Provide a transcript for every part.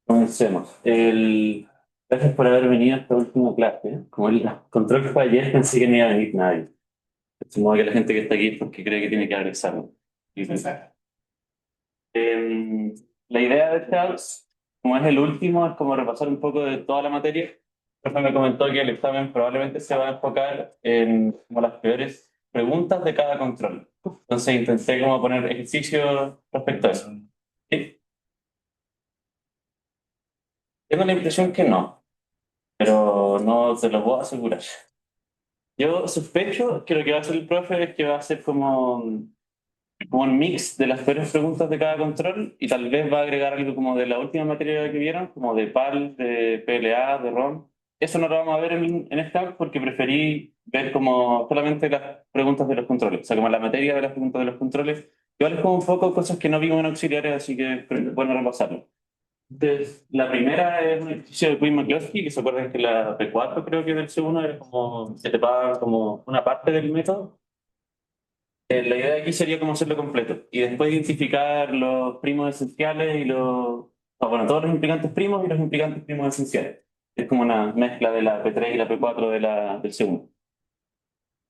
Comencemos. Gracias por haber venido a esta última clase. Como el control fue ayer, pensé que no iba a venir nadie. Supongo que la gente que está aquí es porque cree que tiene que haber examen. Exacto. La idea de este como es el último, es como repasar un poco de toda la materia. El profe me comentó que el examen probablemente se va a enfocar en como las peores preguntas de cada control. Entonces intenté como poner ejercicios respecto a eso. ¿Sí? Tengo la impresión que no, pero no te lo puedo asegurar. Yo sospecho que lo que va a hacer el profe es que va a hacer como un mix de las peores preguntas de cada control y tal vez va a agregar algo como de la última materia que vieron, como de PAL, de PLA, de ROM. Eso no lo vamos a ver en esta vez porque preferí ver como solamente las preguntas de los controles, o sea, como la materia de las preguntas de los controles. Igual es como un poco cosas que no vimos en auxiliares, así que bueno repasarlo. Entonces, la primera es un ejercicio de Quinn-McCloskey, que se acuerdan que la P4 creo que del segundo era como, se te paga como una parte del método. La idea de aquí sería como hacerlo completo y después identificar los primos esenciales y bueno, todos los implicantes primos y los implicantes primos esenciales. Es como una mezcla de la P3 y la P4 del segundo.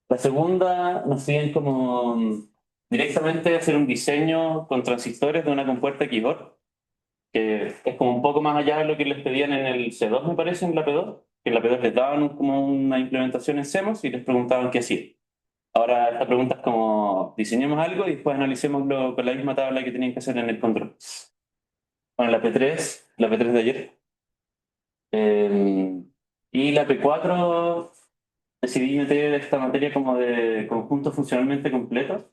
La segunda nos siguen como directamente hacer un diseño con transistores de una compuerta Keyboard que es como un poco más allá de lo que les pedían en el C2, me parece, en la P2, que en la P2 les daban como una implementación en CMOS y les preguntaban qué hacía. Ahora esta pregunta es como, diseñemos algo y después analicémoslo con la misma tabla que tenían que hacer en el control. Bueno, la P3 de ayer. Eh, y la P4 decidí meter esta materia como de conjuntos funcionalmente completos,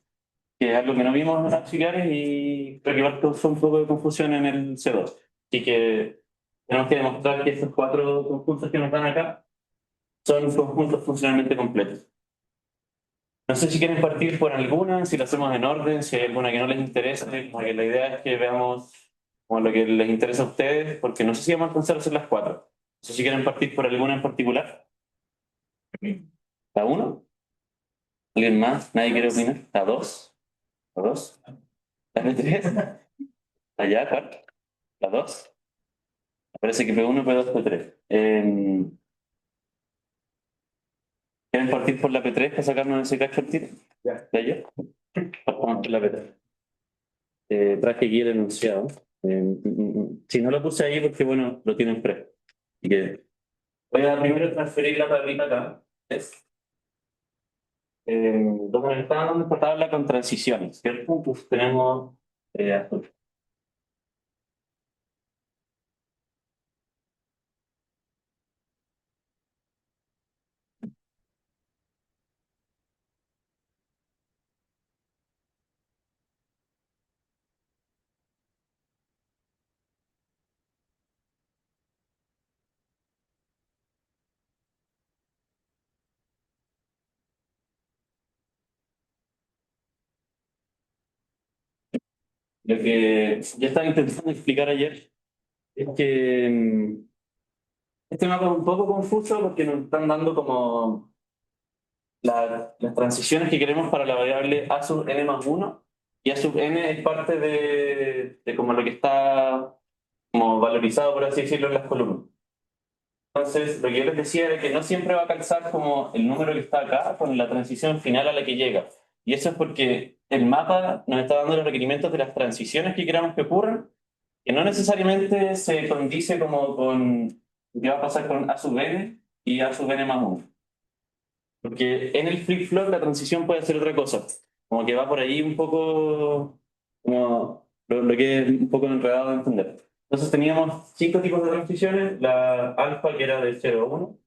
que es algo que no vimos en auxiliares y creo que igual causó un poco de confusión en el C2. Así que tenemos que demostrar que estos cuatro conjuntos que nos dan acá son conjuntos funcionalmente completos. No sé si quieren partir por alguna, si lo hacemos en orden, si hay alguna que no les interese, porque la idea es que veamos como lo que les interesa a ustedes, porque no sé si vamos a alcanzar a hacer las cuatro. No sé si quieren partir por alguna en particular. ¿La uno? ¿Alguien más? ¿Nadie quiere opinar? ¿La dos? ¿La dos? ¿La tres? ¿Allá? ¿Cuál? ¿La dos? Parece que P1, P2, P3. ¿Quieren partir por la P3 para sacarnos ese cacho al tiro? Ya. ¿De allá? Partamos por la P3. Traje aquí el enunciado. Si no lo puse ahí porque, bueno, lo tienen fresco. Así que voy a primero transferir la tablita acá. ¿Ves? Donde me está dando esta tabla con transiciones, ¿cierto? Pues tenemos azul. Lo que yo estaba intentando explicar ayer es que este mapa es un poco confuso porque nos están dando como las transiciones que queremos para la variable a sub n más uno y a sub n es parte de como lo que está como valorizado, por así decirlo, en las columnas. Entonces, lo que yo les decía era que no siempre va a calzar como el número que está acá con la transición final a la que llega. Y eso es porque el mapa nos está dando los requerimientos de las transiciones que queramos que ocurran, que no necesariamente se condice como con qué va a pasar con a sub n y a sub n más uno. Porque en el flip-flop la transición puede ser otra cosa. Como que va por ahí un poco, como lo que es un poco enredado de entender. Entonces teníamos cinco tipos de transiciones. La alfa, que era de 0 a 1.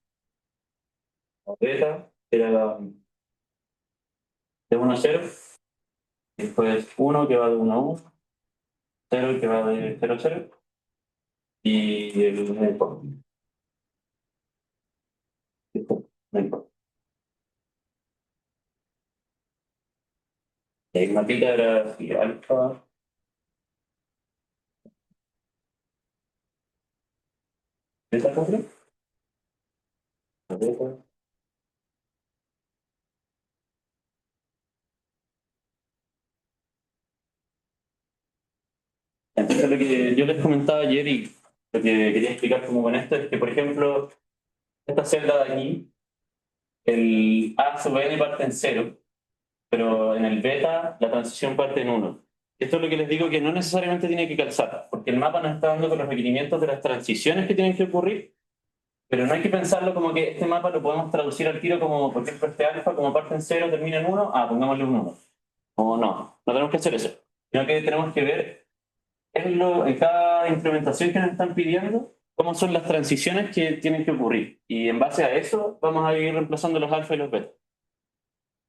La beta, que era de 1 a 0. Después uno que va de 1 a 1. 0 que va de 0 a 0. Y el no importa. No importa. Y ahí Matilda era así, alfa, beta, ¿cómo? Beta. Entonces lo que yo les comentaba ayer y Lo que quería explicar como con esto es que, por ejemplo, esta celda de aquí, el A sub n parte en cero, pero en el beta la transición parte en uno. Esto es lo que les digo que no necesariamente tiene que calzar, porque el mapa nos está dando con los requerimientos de las transiciones que tienen que ocurrir, pero no hay que pensarlo como que este mapa lo podemos traducir al tiro como, por ejemplo, este alfa como parte en cero, termina en uno, pongámosle un 1. O no, no tenemos que hacer eso, sino que tenemos que ver en cada implementación que nos están pidiendo, cómo son las transiciones que tienen que ocurrir. Y en base a eso vamos a ir reemplazando los alfa y los beta.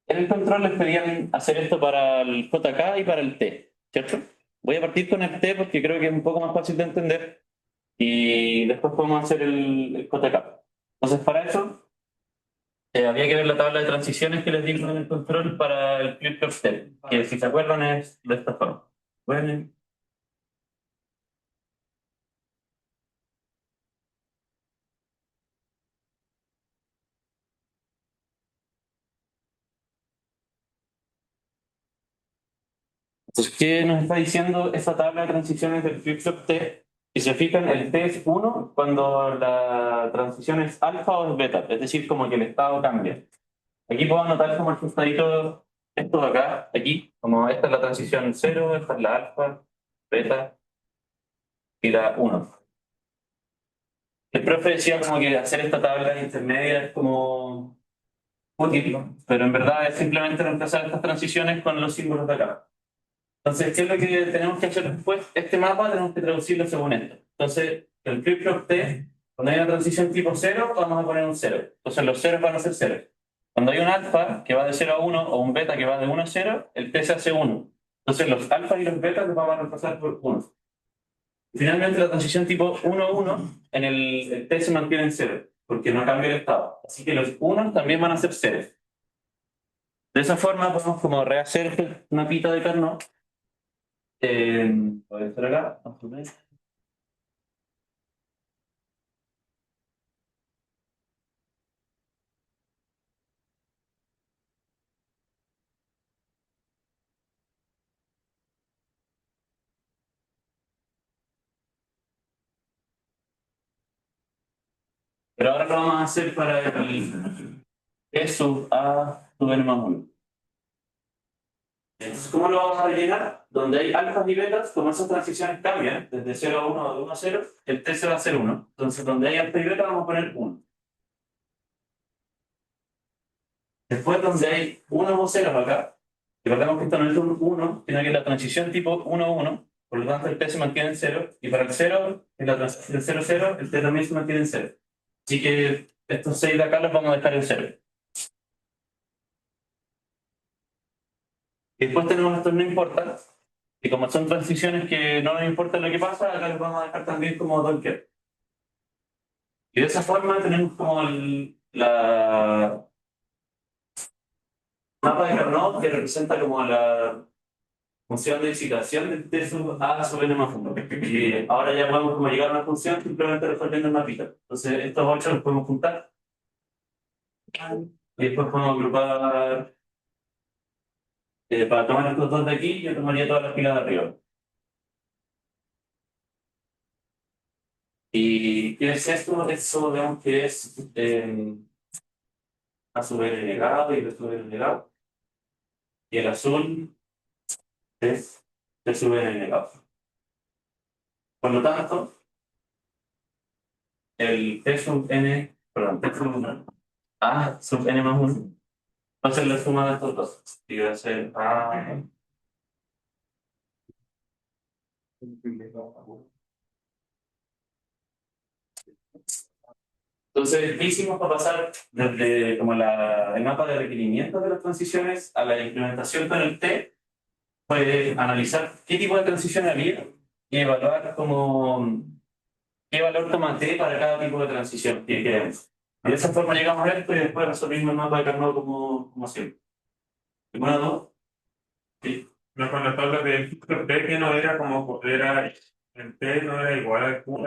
En el control les pedían hacer esto para el JK y para el T, ¿cierto? Voy a partir con el T porque creo que es un poco más fácil de entender y después podemos hacer el JK. Entonces, para eso, había que ver la tabla de transiciones que les dimos en el control para el flip-flop T, que si se acuerdan es de esta forma. Bueno, entonces, ¿qué nos está diciendo esa tabla de transiciones del flip-flop T? Si se fijan, el T es uno cuando la transición es alfa o es beta, es decir, como que el estado cambia. Aquí puedo anotar como el ajustadito esto de acá, aquí, como esta es la transición cero, esta es la alfa, beta y la uno. El profe decía como que hacer esta tabla intermedia es como útil, pero en verdad es simplemente reemplazar estas transiciones con los símbolos de acá. Entonces, ¿qué es lo que tenemos que hacer después? Este mapa tenemos que traducirlo según esto. Entonces, el flip-flop T, cuando hay una transición tipo cero, vamos a poner un cero. Entonces, los ceros van a ser cero. Cuando hay un alfa que va de cero a uno o un beta que va de uno a cero, el T se hace uno. Entonces, los alfas y los betas los vamos a reemplazar por uno. Finalmente, la transición tipo uno a uno, en el T se mantiene en cero, porque no cambia el estado. Así que los unos también van a ser cero. De esa forma, podemos como rehacer este mapita de Carnot. Voy a estar acá. Pero ahora lo vamos a hacer para el T sub A sub n más 1. Entonces, ¿cómo lo vamos a rellenar? Donde hay alfas y betas, como esas transiciones cambian, desde cero a uno o de uno a cero, el T se va a hacer uno. Entonces, donde hay alfa y beta, vamos a poner uno. Después, donde hay uno o ceros acá, recordemos que esto no es un 1, sino que es la transición tipo 1-1, por lo tanto el T se mantiene en cero, y para el 0, en la transición 0-0, el T también se mantiene en cero. Así que estos 6 de acá los vamos a dejar en cero. Y después tenemos estos no importa, y como son transiciones que no nos importa lo que pasa, acá los vamos a dejar también como don't care. Y de esa forma tenemos como la mapa de Carnot que representa como la función de excitación del T sub A sub n más 1. Y ahora ya podemos como llegar a una función simplemente resolviendo el mapita. Entonces estos 8 los podemos juntar y después podemos agrupar, para tomar estos dos de aquí, yo tomaría todas las filas de arriba. ¿Y qué es esto? Eso vemos que es A sub n negado y B sub n negado. Y el azul es T sub n negado. Por lo tanto, el T sub n, perdón, T sub A sub n más 1 va a ser la suma de estos dos. Y va a ser A. Entonces, ¿qué hicimos para pasar desde como el mapa de requerimientos de las transiciones a la implementación con el T? Fue analizar qué tipo de transición había y evaluar como qué valor toma T para cada tipo de transición que queremos. Y de esa forma llegamos a esto y después resolvimos el mapa de Carnot como siempre. ¿Alguna duda? Sí. No, con la tabla de P que no era como, era, el P no era igual al Q,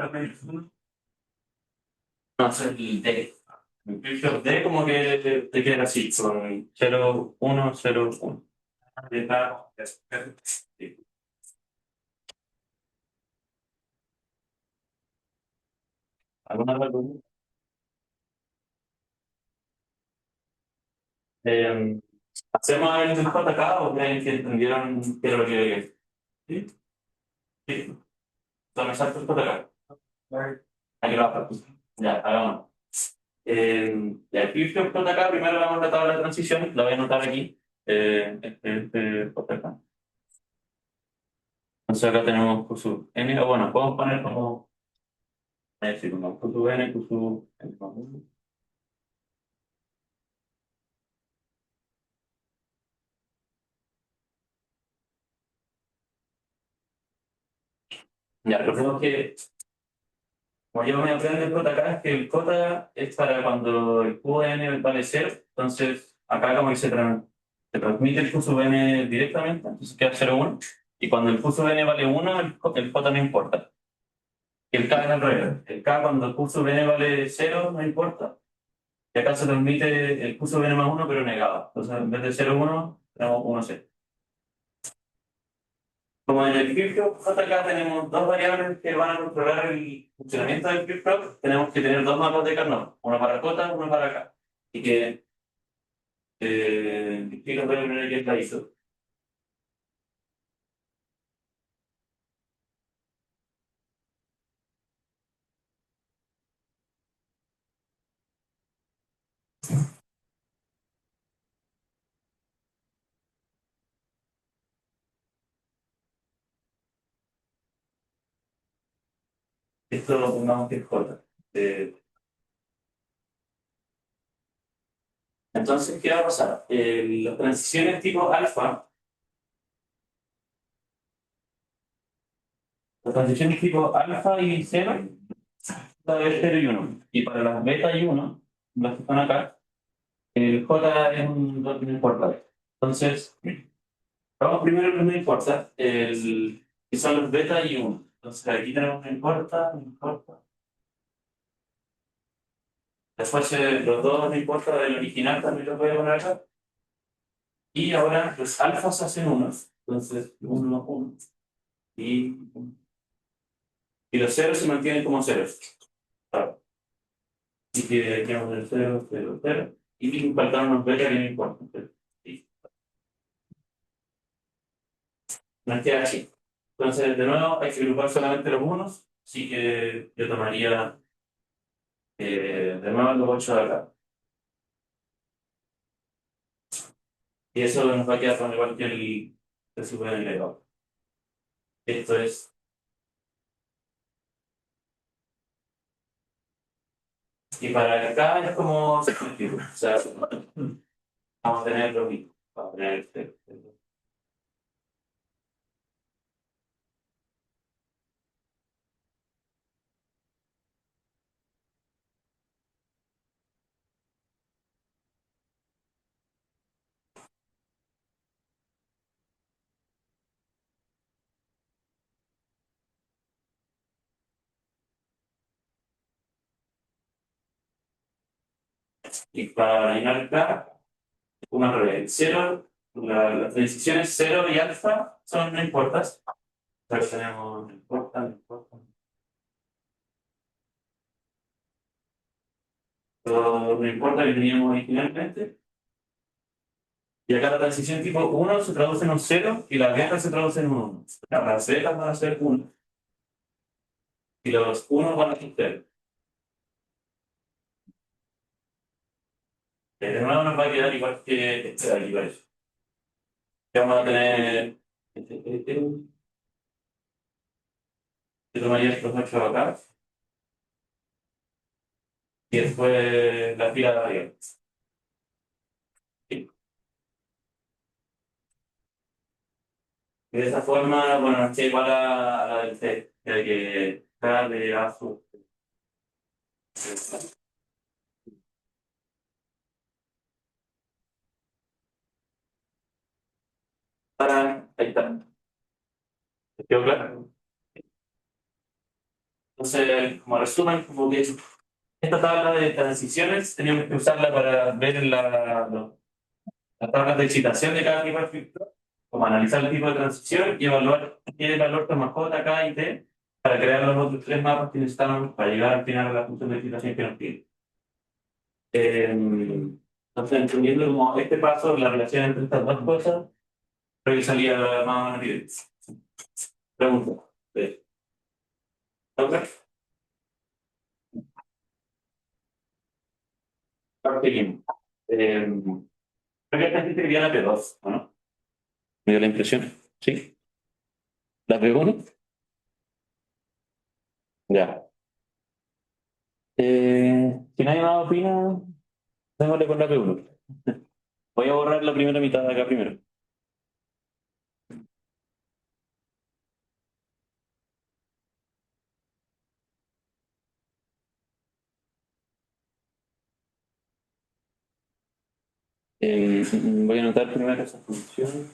No, es el D. El D como que te queda así, son 0, 1, 0, 1. está, ya, 1. ¿Alguna otra pregunta? ¿Hacemos el JK o creen que entendieron qué es lo que... ¿Sí? Sí. Entonces, exacto el JK. Aquí lo hago. Ya, hagamos. El Flip JK, primero vamos a la tabla de transición, la voy a anotar aquí. JK. Entonces acá tenemos QSUB N, o bueno, podemos poner como, sí, como QSUB N, QSUB N. Ya, lo primero que, como yo me aprendo el JK, es que el J es para cuando el QN vale 0, entonces acá como que se transmite el QSUB directamente, entonces queda 0,1, y cuando el QSUB vale 1, el J no importa. Y el K es al revés. El K cuando el QSUB vale 0, no importa, y acá se transmite el QSUB más 1, pero negado. Entonces en vez de 0,1, tenemos 1,0. Como en el flip-flop JK tenemos dos variables que van a controlar el funcionamiento del flip-flop, tenemos que tener dos mapas de Carnot, uno para J, uno para K. Y que explico de la manera que él la hizo. Esto lo pongamos que es J. Eh, entonces, ¿qué va a pasar? Las transiciones tipo alfa, las transiciones tipo alfa y cero, va a haber 0 y 1. Y para las beta y 1, las que están acá, el J es un no importa. Entonces, vamos primero con no importa, que son los beta y uno. Entonces aquí tenemos no importa, no importa. Después los dos no importa del original también los voy a poner acá. Y ahora los alfas hacen unos. Entonces uno, uno. Y, y los ceros se mantienen como ceros. Claro. Así que aquí vamos a poner 0, 0, 0. Y faltaron unos beta que no importan. Y nos queda así. Entonces, de nuevo, hay que agrupar solamente los unos. Así que yo tomaría de nuevo los 8 de acá. Y eso nos va a quedar con igual que el super elevado. Esto es, y para acá es como significa. O sea, vamos a tener lo mismo. Vamos a tener y para llenar acá, una revés. Cero, las transiciones cero y alfa son no importas. Pero tenemos no importa, no importa. Todo no importa que teníamos originalmente. Y acá la transición tipo uno se traduce en un cero y las letras se traducen en un 1. Las letras van a ser 1 y los unos van a ser 0. De nuevo nos va a quedar igual que este de aquí, ¿vale? Que vamos a tener. Yo tomaría estos 8 acá y después la fila de variables. Sí. Y de esa forma, bueno, nos queda igual a la del C, de que K de A sub. Ahí está. ¿Te quedó claro? Entonces, como resumen, como que esta tabla de transiciones teníamos que usarla para ver las tablas de excitación de cada tipo de filtro, como analizar el tipo de transición y evaluar qué valor toma J, K y T para crear los otros tres mapas que necesitamos para llegar al final a la función de excitación que nos pide. Entonces, entendiendo como este paso, la relación entre estas dos cosas, creo que salía más o menos evidente. Pregunta. ¿Otra? Seguimos. Creo que esta gente quería la P2, ¿o no? Me dio la impresión. ¿Sí? ¿La P1? Ya. Si nadie más opina, démosle con la P1. Voy a borrar la primera mitad de acá primero. Voy a anotar primero esa función.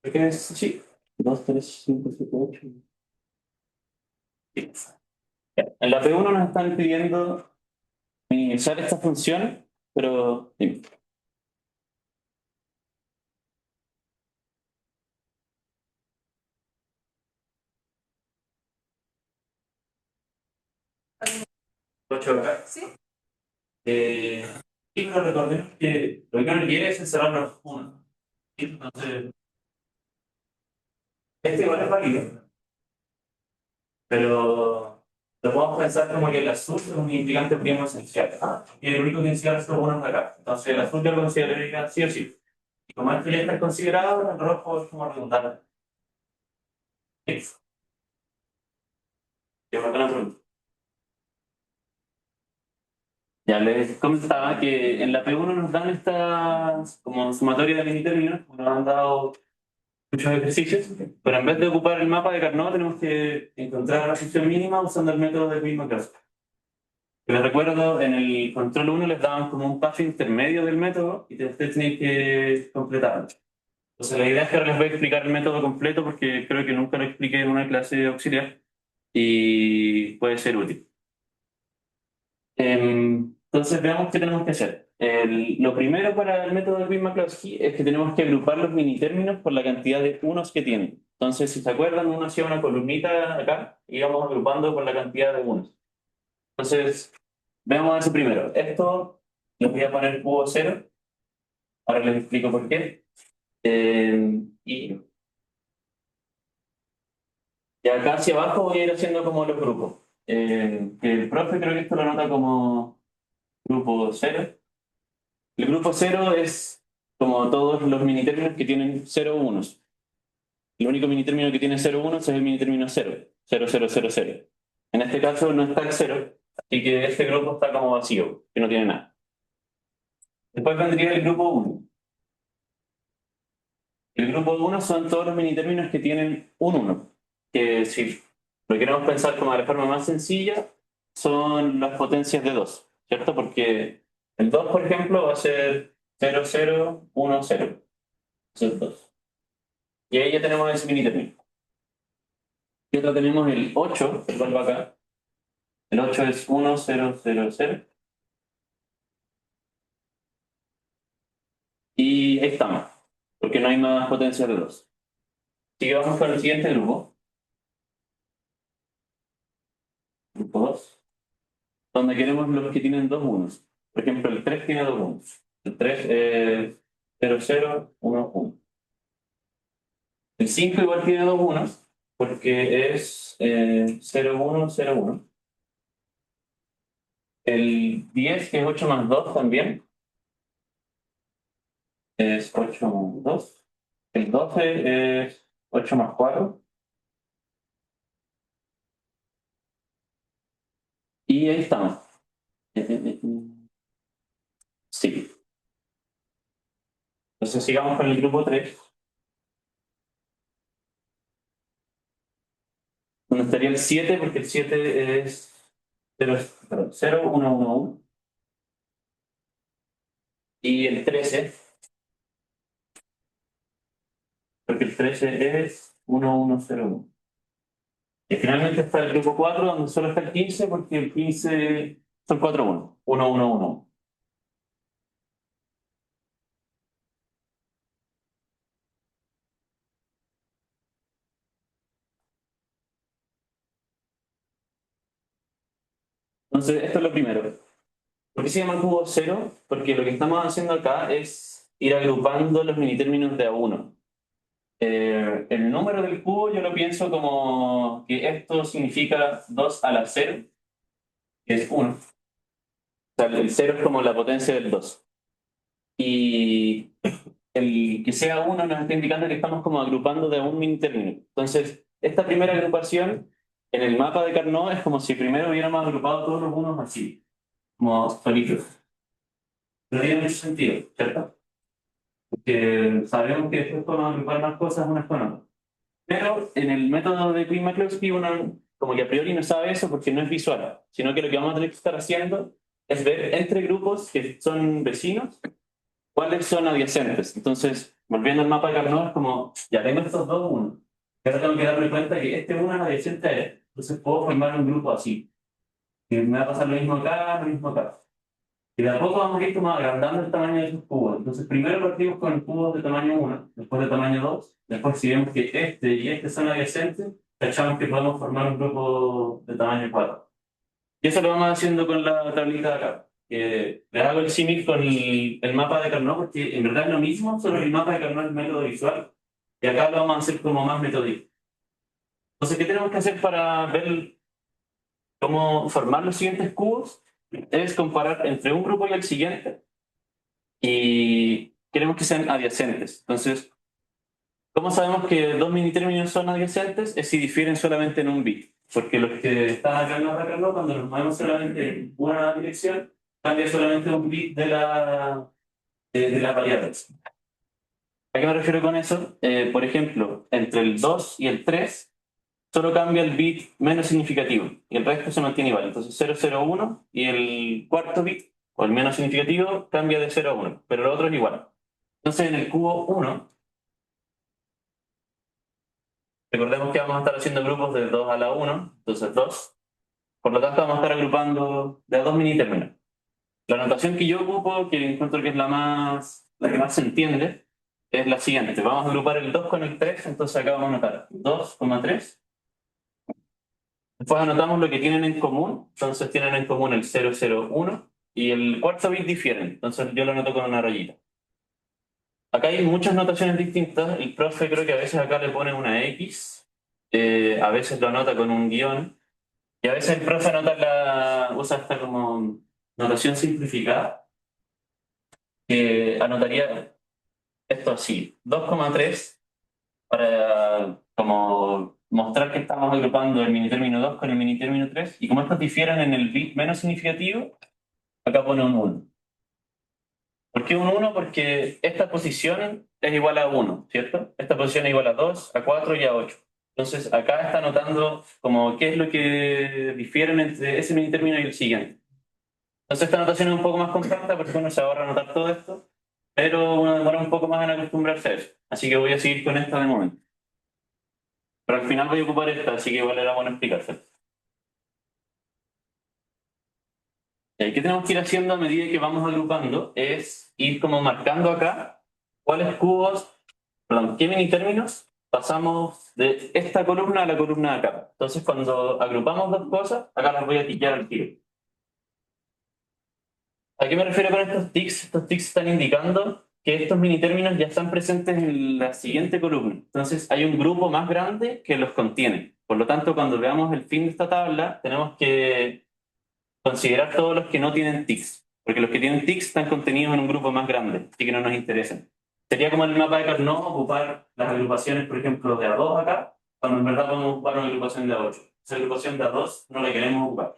¿Por qué es? Sí. 2, 3, 5, 7, 8. En la P1 nos están pidiendo minimizar esta función, pero dime. Ocho acá. Sí. Eh, y pero recordemos que lo que uno quiere es encerrar los unos. Entonces, este igual es válido, pero lo podemos pensar como que el azul es un indicante primo esencial. Y el único que encierra son unos de acá. Entonces, el azul yo lo consideraría sí o sí. Y como esto ya está considerado, el rojo es como redundante. Sí. Yo me pregunta. Ya les comentaba que en la P1 nos dan esta como sumatoria de mini términos, nos han dado muchos ejercicios, pero en vez de ocupar el mapa de Carnot tenemos que encontrar la función mínima usando el método de misma clase. Que les recuerdo, en el control 1 les daban como un paso intermedio del método y ustedes tienen que completarlo. Entonces la idea es que ahora les voy a explicar el método completo porque creo que nunca lo expliqué en una clase auxiliar y puede ser útil. Entonces veamos qué tenemos que hacer. Lo primero para el método de Green-McCloskey es que tenemos que agrupar los mini términos por la cantidad de unos que tienen. Entonces, si se acuerdan, uno hacía una columnita acá y íbamos agrupando por la cantidad de unos. Entonces, veamos eso primero. Esto lo voy a poner cubo cero. Ahora les explico por qué. Y acá hacia abajo voy a ir haciendo como los grupos. Que el profe creo que esto lo anota como grupo cero. El grupo cero es como todos los minitérminos que tienen cero unos. El único minitérmino que tiene cero unos es el minitérmino cero, cero cero cero cero. En este caso no está el cero, así que este grupo está como vacío, que no tiene nada. Después vendría el grupo uno. El grupo uno son todos los minitérminos que tienen un uno. Que si lo queremos pensar como de la forma más sencilla, son las potencias de 2, ¿cierto? Porque el 2, por ejemplo, va a ser 0 0 1 0. Eso es 2. Y ahí ya tenemos ese mini término. Y otro tenemos el 8, el cual va acá. El 8 es 1 0 0 0. Y ahí estamos, porque no hay más potencias de 2. Así que vamos con el siguiente grupo, grupo 2, donde queremos los que tienen dos unos. Por ejemplo, el 3 tiene dos unos. El 3 es 0 0 1 1. El 5 igual tiene dos unos, porque es 0 1 0 1. El 10, que es 8 más 2 también, es 8 más 2. El 12 es 8 más 4. Y ahí estamos. Sí. Entonces sigamos con el grupo 3, donde estaría el 7, porque el 7 es 0, perdón, 0 1 1 1. Y el 13 porque el 13 es 1101. Y finalmente está el grupo 4 donde solo está el 15 porque el 15 son 4 1, 1 1 1. Entonces, esto es lo primero. ¿Por qué se llama cubo cero? Porque lo que estamos haciendo acá es ir agrupando los minitérminos de a uno. El número del cubo yo lo pienso como que esto significa 2 a la 0, que es 1. O sea, el 0 es como la potencia del 2. Y el que sea 1 nos está indicando que estamos como agrupando de a un minitérmino. Entonces, esta primera agrupación en el mapa de Carnot es como si primero hubiéramos agrupado todos los unos así, como solitos. No tiene mucho sentido, ¿cierto? Porque sabemos que después podemos agrupar más cosas unas con otras. Pero en el método de Clean-McCloskey uno como que a priori no sabe eso porque no es visual, sino que lo que vamos a tener que estar haciendo es ver entre grupos que son vecinos cuáles son adyacentes. Entonces, volviendo al mapa de Carnot, es como, ya tengo estos dos unos. Y ahora tengo que darme cuenta que este uno es adyacente a él. Entonces puedo formar un grupo así. Y me va a pasar lo mismo acá, lo mismo acá. Y de a poco vamos a ir como agrandando el tamaño de esos cubos. Entonces, primero partimos con cubos de tamaño 1, después de tamaño 2. Después, si vemos que este y este son adyacentes, cachamos que podemos formar un grupo de tamaño 4. Y eso lo vamos haciendo con la tablita de acá. Les hago el símil con el mapa de Carnot, porque en verdad es lo mismo, solo que el mapa de Carnot es método visual. Y acá lo vamos a hacer como más metódico. Entonces, ¿qué tenemos que hacer para ver cómo formar los siguientes cubos? Es comparar entre un grupo y el siguiente y queremos que sean adyacentes. Entonces, ¿cómo sabemos que dos minitérminos son adyacentes? Es si difieren solamente en un bit. Porque los que están acá en la Carnot, cuando nos movemos solamente en una dirección, cambia solamente un bit de la variable. ¿A qué me refiero con eso? Por ejemplo, entre el 2 y el 3 solo cambia el bit menos significativo y el resto se mantiene igual. Entonces 001 y el cuarto bit, o el menos significativo, cambia de 0 a 1, pero el otro es igual. Entonces en el cubo 1, recordemos que vamos a estar haciendo grupos de 2 a la 1, entonces 2. Por lo tanto vamos a estar agrupando de a dos minitérminos. La notación que yo ocupo, que encuentro que es la que más se entiende, es la siguiente. Vamos a agrupar el 2 con el 3, entonces acá vamos a anotar 2,3. Después anotamos lo que tienen en común, entonces tienen en común el 001 y el cuarto bit difieren, entonces yo lo anoto con una rayita. Acá hay muchas notaciones distintas, el profe creo que a veces acá le pone una X, a veces lo anota con un guión, y a veces el profe usa esta como notación simplificada, que anotaría esto así, 2,3 para como mostrar que estamos agrupando el minitérmino 2 con el minitérmino 3 y como estos difieren en el bit menos significativo, acá pone un 1. ¿Por qué un 1? Porque esta posición es igual a 1, ¿cierto? Esta posición es igual a 2, a 4 y a 8. Entonces acá está anotando como qué es lo que difieren entre ese minitérmino y el siguiente. Entonces esta anotación es un poco más compacta porque uno se ahorra anotar todo esto, pero uno demora un poco más en acostumbrarse a eso. Así que voy a seguir con esta de momento. Pero al final voy a ocupar esta, así que igual era bueno explicarse. ¿Y qué tenemos que ir haciendo a medida que vamos agrupando? Es ir como marcando acá cuáles cubos, perdón, qué minitérminos pasamos de esta columna a la columna de acá. Entonces cuando agrupamos dos cosas, acá las voy a tiquear al tiro. ¿A qué me refiero con estos tics? Estos tics están indicando que estos minitérminos ya están presentes en la siguiente columna. Entonces hay un grupo más grande que los contiene. Por lo tanto, cuando veamos el fin de esta tabla, tenemos que considerar todos los que no tienen tics, porque los que tienen tics están contenidos en un grupo más grande, así que no nos interesan. Sería como en el mapa de Carnot ocupar las agrupaciones, por ejemplo, de A2 acá, cuando en verdad podemos ocupar una agrupación de A8. Esa agrupación de A2 no la queremos ocupar.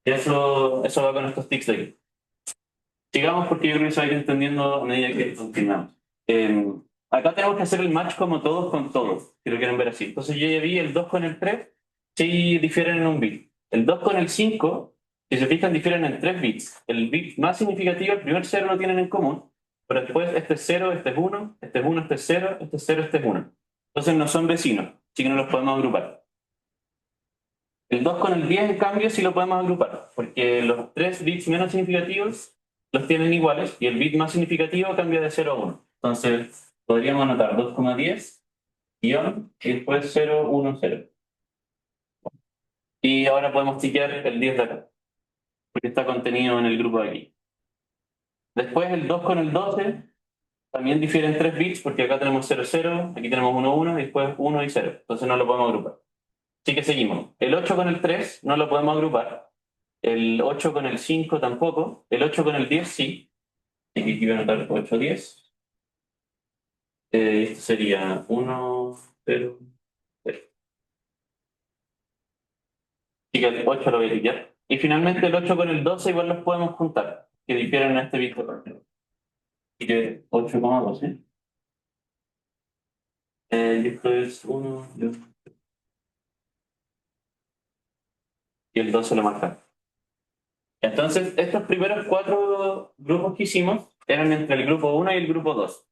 Y eso va con estos tics de aquí. Sigamos porque yo creo que se va a ir entendiendo a medida que continuamos. Acá tenemos que hacer el match como todos con todos, si lo quieren ver así. Entonces yo ya vi el 2 con el 3, sí difieren en un bit. El 2 con el 5, si se fijan, difieren en 3 bits. El bit más significativo, el primer cero lo tienen en común, pero después este es 0, este es 1, este es 1, este es 0, este es 0, este es 1. Entonces no son vecinos, así que no los podemos agrupar. El 2 con el 10, en cambio, sí lo podemos agrupar, porque los tres bits menos significativos los tienen iguales y el bit más significativo cambia de 0 a 1. Entonces, podríamos anotar 2,10 guión y después 0, 1, 0. Y ahora podemos tiquear el 10 de acá, porque está contenido en el grupo de aquí. Después el 2 con el 12 también difieren 3 bits, porque acá tenemos 0, 0, aquí tenemos 1, 1 y después 1 y 0. Entonces no lo podemos agrupar. Así que seguimos. El 8 con el 3 no lo podemos agrupar. El 8 con el 5 tampoco. El 8 con el 10 sí. Y aquí voy a anotar 8, 10. Esto sería 1, 0, 0. Así que el 8 lo voy a quitar. Y finalmente el 8 con el 12 igual los podemos juntar, que difieren en este bit de parte. Así que 8,12. Y esto es 1, 2, y el 12 lo marca. Entonces, estos primeros cuatro grupos que hicimos eran entre el grupo 1 y el grupo 2.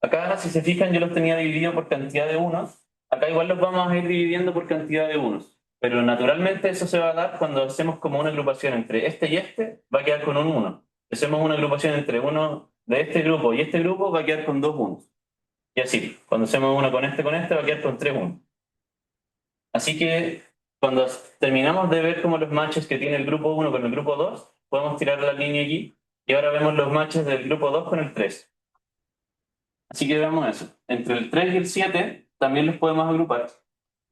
Acá, si se fijan, yo los tenía divididos por cantidad de unos. Acá igual los vamos a ir dividiendo por cantidad de unos. Pero naturalmente eso se va a dar cuando hacemos como una agrupación entre este y este, va a quedar con un 1. Si hacemos una agrupación entre uno de este grupo y este grupo, va a quedar con dos unos. Y así, cuando hacemos uno con este, va a quedar con tres unos. Así que cuando terminamos de ver como los matches que tiene el grupo 1 con el grupo 2, podemos tirar la línea aquí y ahora vemos los matches del grupo 2 con el 3. Así que veamos eso. Entre el 3 y el 7 también los podemos agrupar,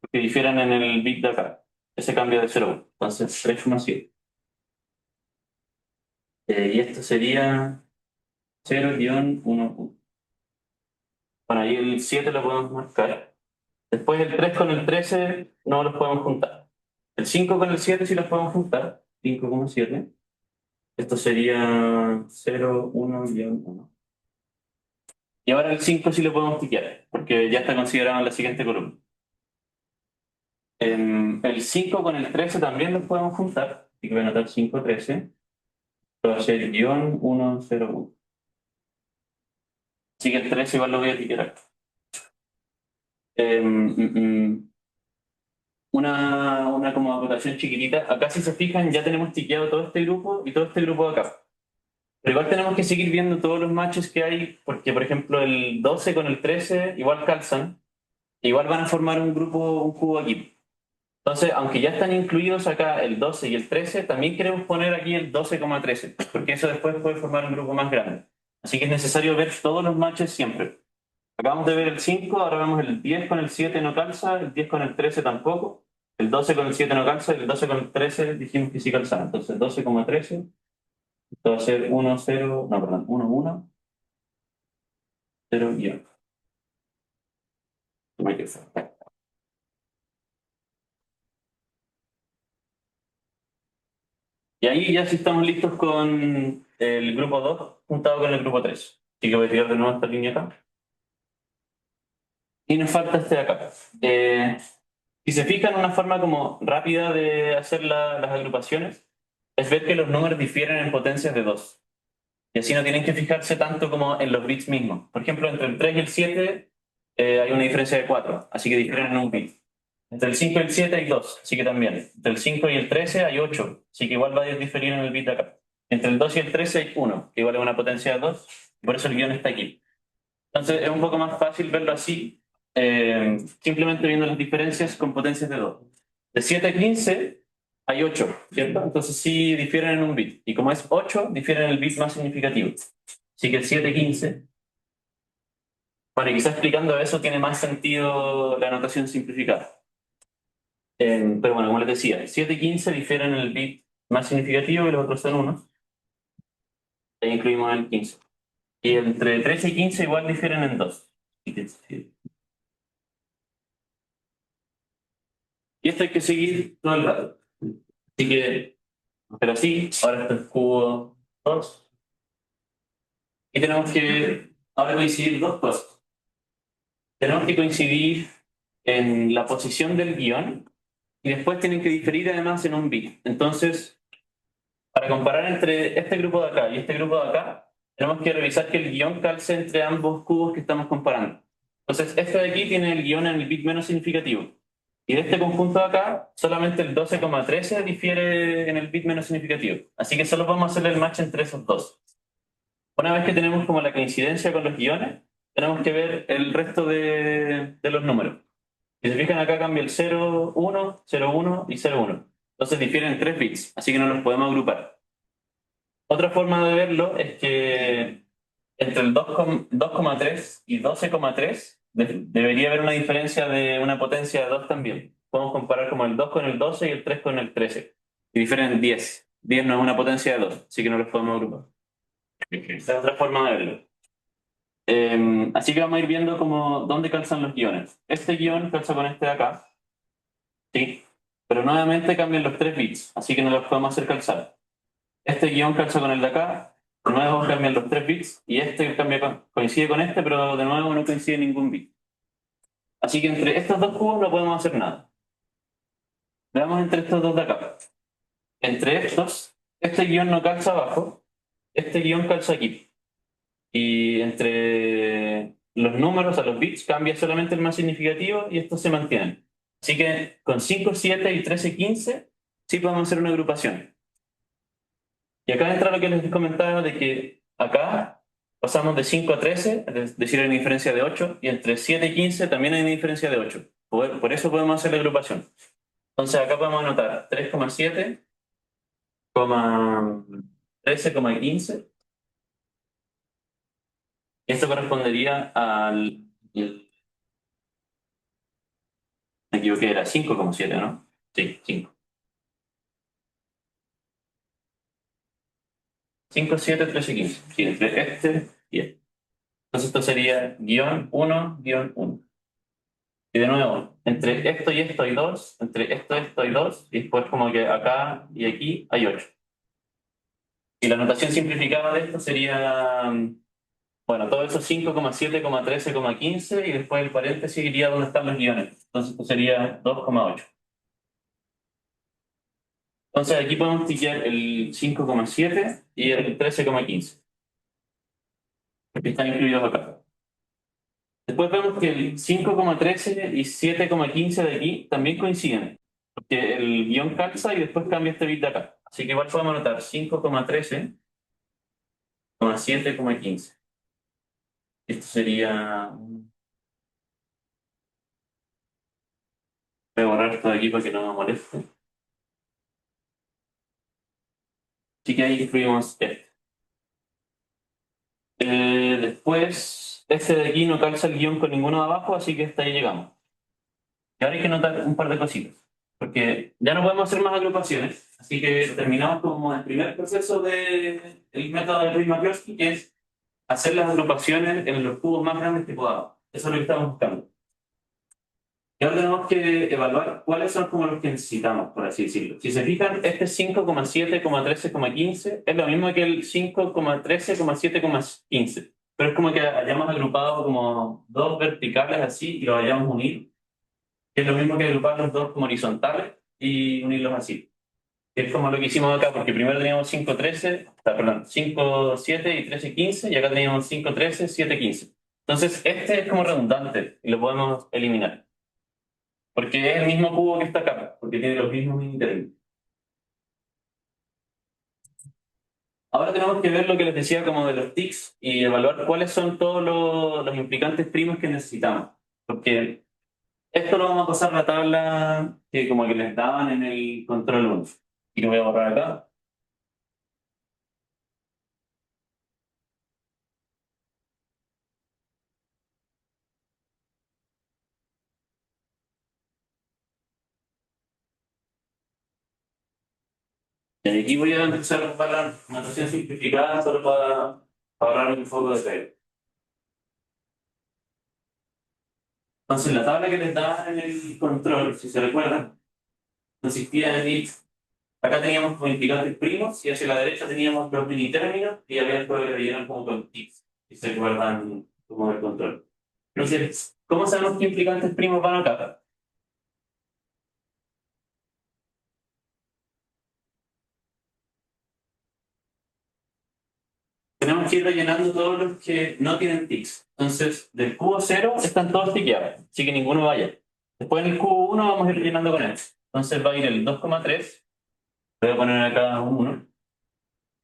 porque difieren en el bit de acá. Ese cambio de 0 a 1. Entonces 3,7. Y esto sería 0-1, 1. Bueno, ahí el 7 lo podemos marcar. Después el 3 con el 13 no los podemos juntar. El 5 con el 7 sí los podemos juntar. 5,7. Esto sería 0-1-1. Y ahora el 5 sí lo podemos tiquear, porque ya está considerado en la siguiente columna. El 5 con el 13 también los podemos juntar. Así que voy a anotar 5, 13. Va a ser guión 1, 0, 1. Así que el 13 igual lo voy a tiquear. Una como acotación chiquitita. Acá si se fijan ya tenemos tiqueado todo este grupo y todo este grupo de acá. Pero igual tenemos que seguir viendo todos los matches que hay, porque por ejemplo el 12 con el 13 igual calzan, igual van a formar un grupo, un cubo aquí. Entonces, aunque ya están incluidos acá el 12 y el 13, también queremos poner aquí el 12,13, porque eso después puede formar un grupo más grande. Así que es necesario ver todos los matches siempre. Acabamos de ver el 5, ahora vemos el 10 con el 7 no calza, el 10 con el 13 tampoco, el 12 con el 7 no calza, el 12 con el 13 dijimos que sí calzaba. Entonces 12,13, esto va a ser 1, 0, no, perdón, 1, 1, 0, guión. Y ahí ya sí estamos listos con el grupo 2 juntado con el grupo 3. Así que voy a tirar de nuevo esta línea acá. Y nos falta este de acá. Si se fijan, una forma como rápida de hacer las agrupaciones es ver que los números difieren en potencias de 2. Y así no tienen que fijarse tanto como en los bits mismos. Por ejemplo, entre el 3 y el 7 hay una diferencia de 4, así que difieren en un bit. Entre el 5 y el 7 hay 2, así que también. Entre el 5 y el 13 hay 8, así que igual va a diferir en el bit de acá. Entre el 2 y el 13 hay 1, que igual es una potencia de 2, y por eso el guión está aquí. Entonces es un poco más fácil verlo así, simplemente viendo las diferencias con potencias de 2. De 7 a 15 hay 8, ¿cierto? Entonces sí difieren en un bit. Y como es 8, difieren en el bit más significativo. Así que el 7, 15. Bueno, y quizás explicando eso tiene más sentido la anotación simplificada. Pero bueno, como les decía, el 7 y 15 difieren en el bit más significativo y los otros son 1. Ahí incluimos el 15. Y entre 13 y 15 igual difieren en 2. Y esto hay que seguir todo el rato. Así que, pero así, ahora esto es cubo 2. Y tenemos que ahora coincidir dos cosas. Tenemos que coincidir en la posición del guión y después tienen que diferir además en un bit. Entonces, para comparar entre este grupo de acá y este grupo de acá, tenemos que revisar que el guión calce entre ambos cubos que estamos comparando. Entonces, este de aquí tiene el guión en el bit menos significativo. Y de este conjunto de acá, solamente el 12,13 difiere en el bit menos significativo. Así que solo podemos hacerle el match entre esos dos. Una vez que tenemos como la coincidencia con los guiones, tenemos que ver el resto de los números. Si se fijan acá cambia el 0, 1, 0, 1 y 0, 1. Entonces difieren 3 bits, así que no los podemos agrupar. Otra forma de verlo es que entre el 2,3 y 12,3 debería haber una diferencia de una potencia de 2 también. Podemos comparar como el 2 con el 12 y el 3 con el 13. Y difieren 10. 10 no es una potencia de 2, así que no los podemos agrupar. Esa es otra forma de verlo. Así que vamos a ir viendo como dónde calzan los guiones. Este guión calza con este de acá, ¿sí? Pero nuevamente cambian los 3 bits, así que no los podemos hacer calzar. Este guión calza con el de acá, de nuevo cambian los 3 bits, y este coincide con este, pero de nuevo no coincide ningún bit. Así que entre estos dos cubos no podemos hacer nada. Veamos entre estos dos de acá. Entre estos, este guión no calza abajo, este guión calza aquí. Y entre los números, a los bits, cambia solamente el más significativo y estos se mantienen. Así que con 5, 7 y 13, 15 sí podemos hacer una agrupación. Y acá entra lo que les comentaba de que acá pasamos de 5 a 13, es decir, hay una diferencia de 8, y entre 7 y 15 también hay una diferencia de 8. Por eso podemos hacer la agrupación. Entonces acá podemos anotar 3,7, 13,15, y esto correspondería me equivoqué, era 5,7, ¿no? Sí, 5. 5, 7, 13, 15. Sí, entre este y este. Entonces esto sería guión 1, guión 1. Y de nuevo, entre esto y esto hay 2, entre esto hay 2, y después como que acá y aquí hay 8. Y la notación simplificada de esto sería, bueno, todo eso 5,7, 13, 15, y después el paréntesis iría donde están los guiones. Entonces esto sería 2,8. Entonces aquí podemos tiquear el 5,7 y el 13,15, que están incluidos acá. Después vemos que el 5,13 y 7,15 de aquí también coinciden, porque el guión calza y después cambia este bit de acá. Así que igual podemos anotar 5,13, 7,15. Esto sería... Voy a borrar esto de aquí para que no me moleste. Así que ahí incluimos este. Después, este de aquí no calza el guión con ninguno de abajo, así que hasta ahí llegamos. Y ahora hay que notar un par de cositas, porque ya no podemos hacer más agrupaciones, así que terminamos como el primer proceso del método de Riemann-Minkowski, que es hacer las agrupaciones en los cubos más grandes que podamos. Eso es lo que estamos buscando. Y ahora tenemos que evaluar cuáles son como los que necesitamos, por así decirlo. Si se fijan, este 5,7, 13,15 es lo mismo que el 5,13, 7,15. Pero es como que hayamos agrupado como dos verticales así y los hayamos unido. Es lo mismo que agrupar los dos como horizontales y unirlos así. Es como lo que hicimos acá, porque primero teníamos 5,13, perdón, 5,7 y 13,15, y acá teníamos 5,13, 7,15. Entonces, este es como redundante y lo podemos eliminar, porque es el mismo cubo que está acá, porque tiene los mismos mini términos. Ahora tenemos que ver lo que les decía como de los tics y evaluar cuáles son todos los implicantes primos que necesitamos. Porque esto lo vamos a pasar a la tabla que como que les daban en el control 1. Y lo voy a borrar acá. Y aquí voy a empezar a ocupar la notación simplificada solo para ahorrar un poco de pego. Entonces, la tabla que les daban en el control, si se recuerdan, consistía en ir, acá teníamos como implicantes primos y hacia la derecha teníamos los mini términos y había después que rellenar como con tics, si se recuerdan como del control. Entonces, ¿cómo sabemos qué implicantes primos van acá? tenemos que ir rellenando todos los que no tienen tics. Entonces, del cubo cero están todos tiqueados, así que ninguno vaya. Después en el cubo uno vamos a ir rellenando con él. Entonces va a ir el 2,3. Voy a poner acá un 1.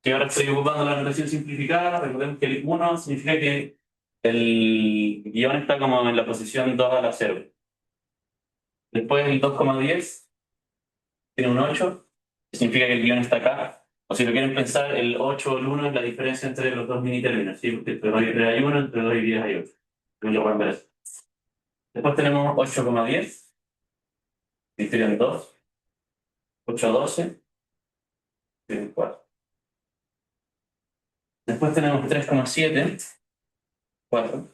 Si ahora estoy ocupando la notación simplificada, recordemos que el 1 significa que el guión está como en la posición 2 a la 0. Después el 2,10 tiene un 8, que significa que el guión está acá. O si lo quieren pensar, el 8 o el 1 es la diferencia entre los dos mini términos, ¿sí? Porque entre 2 y 3 hay 1, entre 2 y 10 hay 8. Lo pueden ver así. Después tenemos 8,10, que serían 2, 8,12, serían 4. Después tenemos 3,7, 4.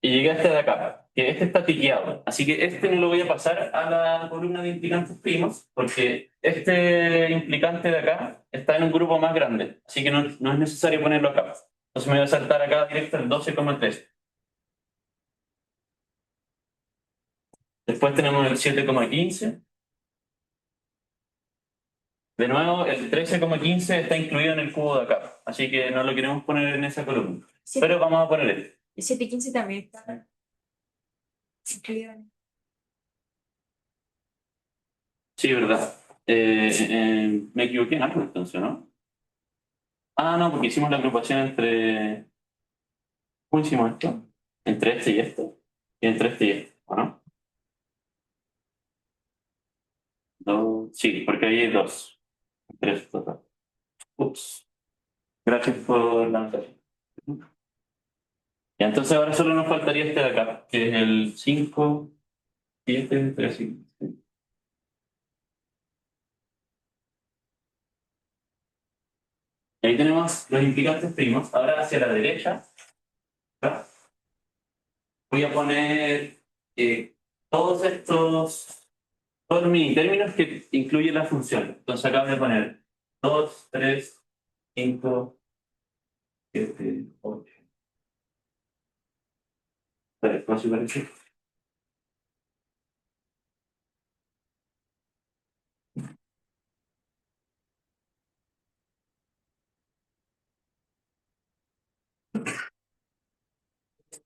Y llegué a este de acá, que este está tiqueado. Así que este no lo voy a pasar a la columna de implicantes primos, porque este implicante de acá está en un grupo más grande. Así que no es necesario ponerlo acá. Entonces me voy a saltar acá directo el 12,3. Después tenemos el 7,15. De nuevo, el 13,15 está incluido en el cubo de acá. Así que no lo queremos poner en esa columna. Pero vamos a poner este. El 715 también está incluido. Sí, verdad. Me equivoqué en algo entonces, ¿no? Ah, no, porque hicimos la agrupación entre. ¿Cómo hicimos esto? Entre este y esto. Y entre este y este, ¿o no? Dos. Sí, porque ahí hay dos. Tres total. Ups. Gracias por la anotación. Y entonces ahora solo nos faltaría este de acá, que es el 5, 7, 3, 5. Y ahí tenemos los implicantes primos. Ahora hacia la derecha, ¿verdad? Voy a poner todos todos los mini términos que incluyen la función. Entonces acá voy a poner 2, 3, 5, 7, 8. Espera, ¿puedo subir aquí?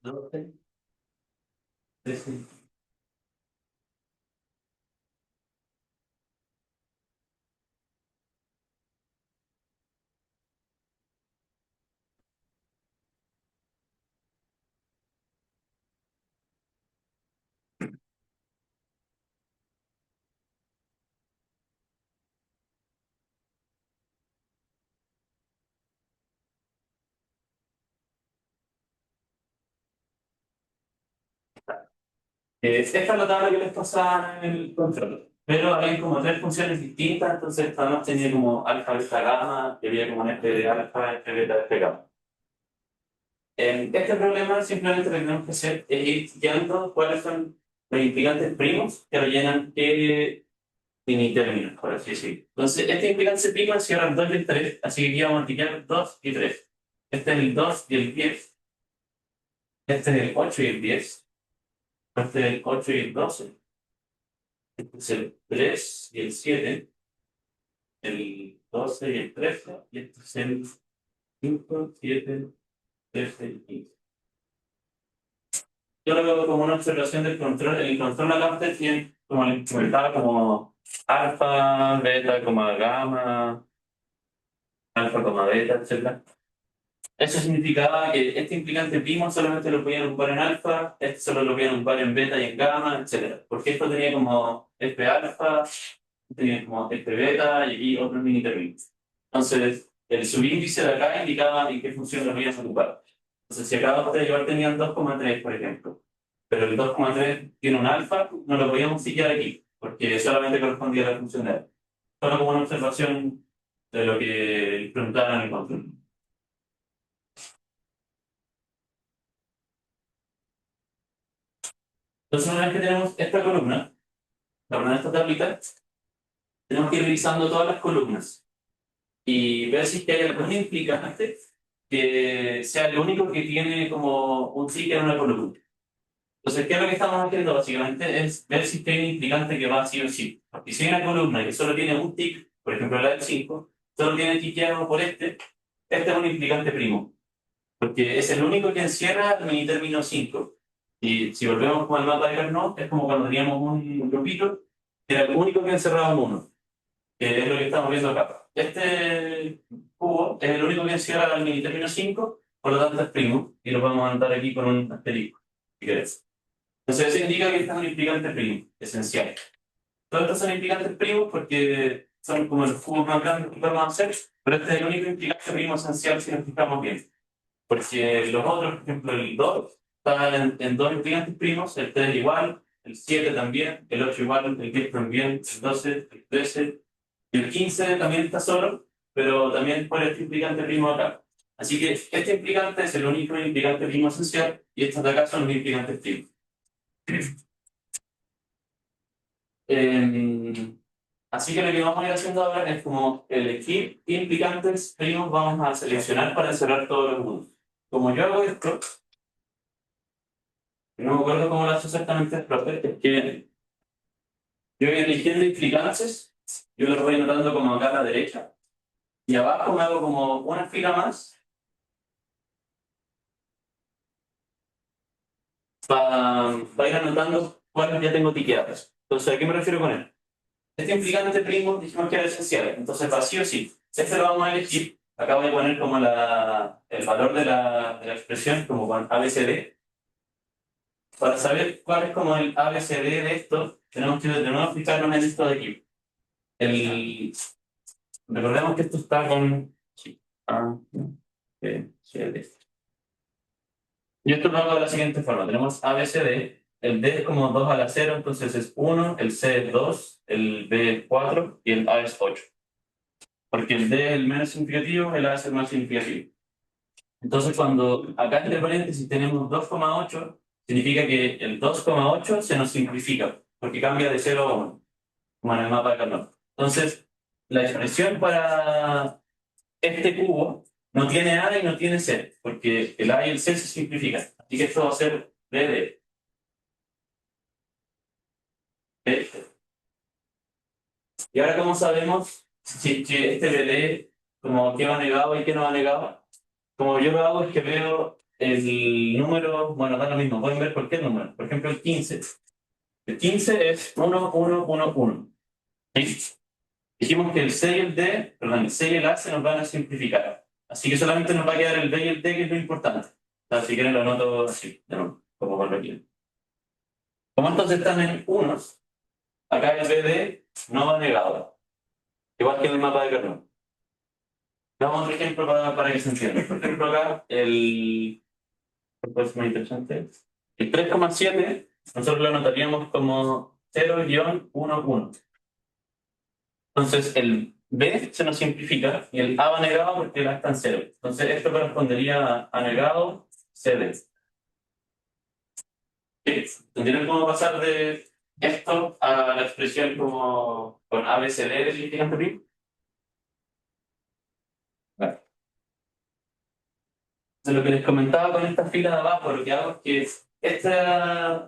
Doce, 13. Esta es la tabla que les pasaba en el control. Pero hay como tres funciones distintas, entonces esta no tenía como alfa, beta, gamma, y había como un f de alfa, f beta, f gamma. En este problema simplemente lo que tenemos que hacer es ir guiando cuáles son los implicantes primos que rellenan qué mini términos, por así decirlo. Entonces, este implicante primo cierra el 2 y el 3, así que aquí vamos a multiplicar 2 y 3. Este es el 2 y el 10. Este es el 8 y el 10. Este es el 8 y el 12. Este es el 3 y el 7. El 12 y el 13. Y este es el 5, 7, 13 y 15. Yo lo veo como una observación del control. El control acá tiene, como les comentaba, como alfa, beta, gamma, alfa, beta, etc. Eso significaba que este implicante primo solamente lo podían ocupar en alfa, este solo lo podían ocupar en beta y en gamma, etc. Porque esto tenía como F alfa, tenía como F beta y aquí otros mini términos. Entonces, el subíndice de acá indicaba en qué función lo podían ocupar. Entonces, si acá ustedes igual tenían 2,3, por ejemplo, pero el 2,3 tiene un alfa, no lo podíamos sillar aquí, porque solamente correspondía a la función de alfa. Solo como una observación de lo que preguntaban en el control. Entonces, una vez que tenemos esta columna, la columna de esta tablita, tenemos que ir revisando todas las columnas y ver si es que hay algún implicante que sea el único que tiene como un tick en una columna. Entonces, ¿qué es lo que estamos haciendo básicamente? Es ver si es que hay un implicante que va sí o sí. Porque si hay una columna que solo tiene un tick, por ejemplo la del 5, solo tiene tiqueado por este este es un implicante primo, porque es el único que encierra el minitérmino 5. Y si volvemos con el mapa de Carnot, es como cuando teníamos un grupito, que era el único que encerraba un 1, que es lo que estamos viendo acá. Este cubo es el único que encierra el minitérmino 5, por lo tanto es primo, y lo podemos anotar aquí con un asterisco, si querés. Entonces eso indica que este es un implicante primo, esencial. Todos estos son implicantes primos porque son como los cubos más grandes que podemos hacer, pero este es el único implicante primo esencial si nos fijamos bien. Porque los otros, por ejemplo, el 2 está en dos implicantes primos, el 3 igual, el 7 también, el 8 igual, el 10 también, el 12, el 13, y el 15 también está solo, pero también por este implicante primo acá. Así que este implicante es el único implicante primo esencial y estos de acá son los implicantes primos. Así que lo que vamos a ir haciendo ahora es como elegir qué implicantes primos vamos a seleccionar para encerrar todos los mundos. Como yo hago esto, no me acuerdo cómo lo hace exactamente el profe, es que yo voy eligiendo implicantes, yo los voy anotando como acá a la derecha, y abajo me hago como una fila más para ir anotando cuáles ya tengo tiqueados. Entonces, ¿a qué me refiero con él? Este implicante primo dijimos que era esencial, entonces vacío sí. Este lo vamos a elegir. Acá voy a poner como el valor de la expresión, como con ABCD. Para saber cuál es como el ABCD de esto, tenemos que de nuevo fijarnos en esto de aquí. Recordemos que esto está con sí, A, B, C, D. Y esto lo hago de la siguiente forma. Tenemos ABCD, el D es como 2 a la 0, entonces es 1, el C es 2, el B es 4 y el A es 8. Porque el D es el menos significativo, el A es el más significativo. Entonces, cuando acá entre paréntesis tenemos 2,8, significa que el 2,8 se nos simplifica, porque cambia de 0 a 1, como en el mapa de Carnot. Entonces, la expresión para este cubo no tiene A y no tiene C, porque el A y el C se simplifican. Así que esto va a ser BD. Y ahora, ¿cómo sabemos si este BD, como qué va negado y qué no va negado? Como yo lo hago es que veo el número, bueno, da lo mismo, pueden ver cualquier número. Por ejemplo, el 15. El 15 es 1, 1, 1, 1. ¿Sí? Dijimos que el C y el D, perdón, el C y el A se nos van a simplificar. Así que solamente nos va a quedar el B y el D, que es lo importante. O sea, si quieren lo anoto así, de nuevo, como por aquí. Como estos están en unos, acá el BD no va negado. Igual que en el mapa de Carnot. Damos otro ejemplo para que se entienda. Por ejemplo, acá pues muy interesante. El 3,7 nosotros lo anotaríamos como 0-1,1. Entonces el B se nos simplifica y el A va negado porque el A está en 0. Entonces esto correspondería a negado CD. ¿Sí? ¿Entendieron cómo pasar de esto a la expresión como con ABCD del implicante primo? Vale. Entonces, lo que les comentaba con esta fila de abajo, lo que hago es que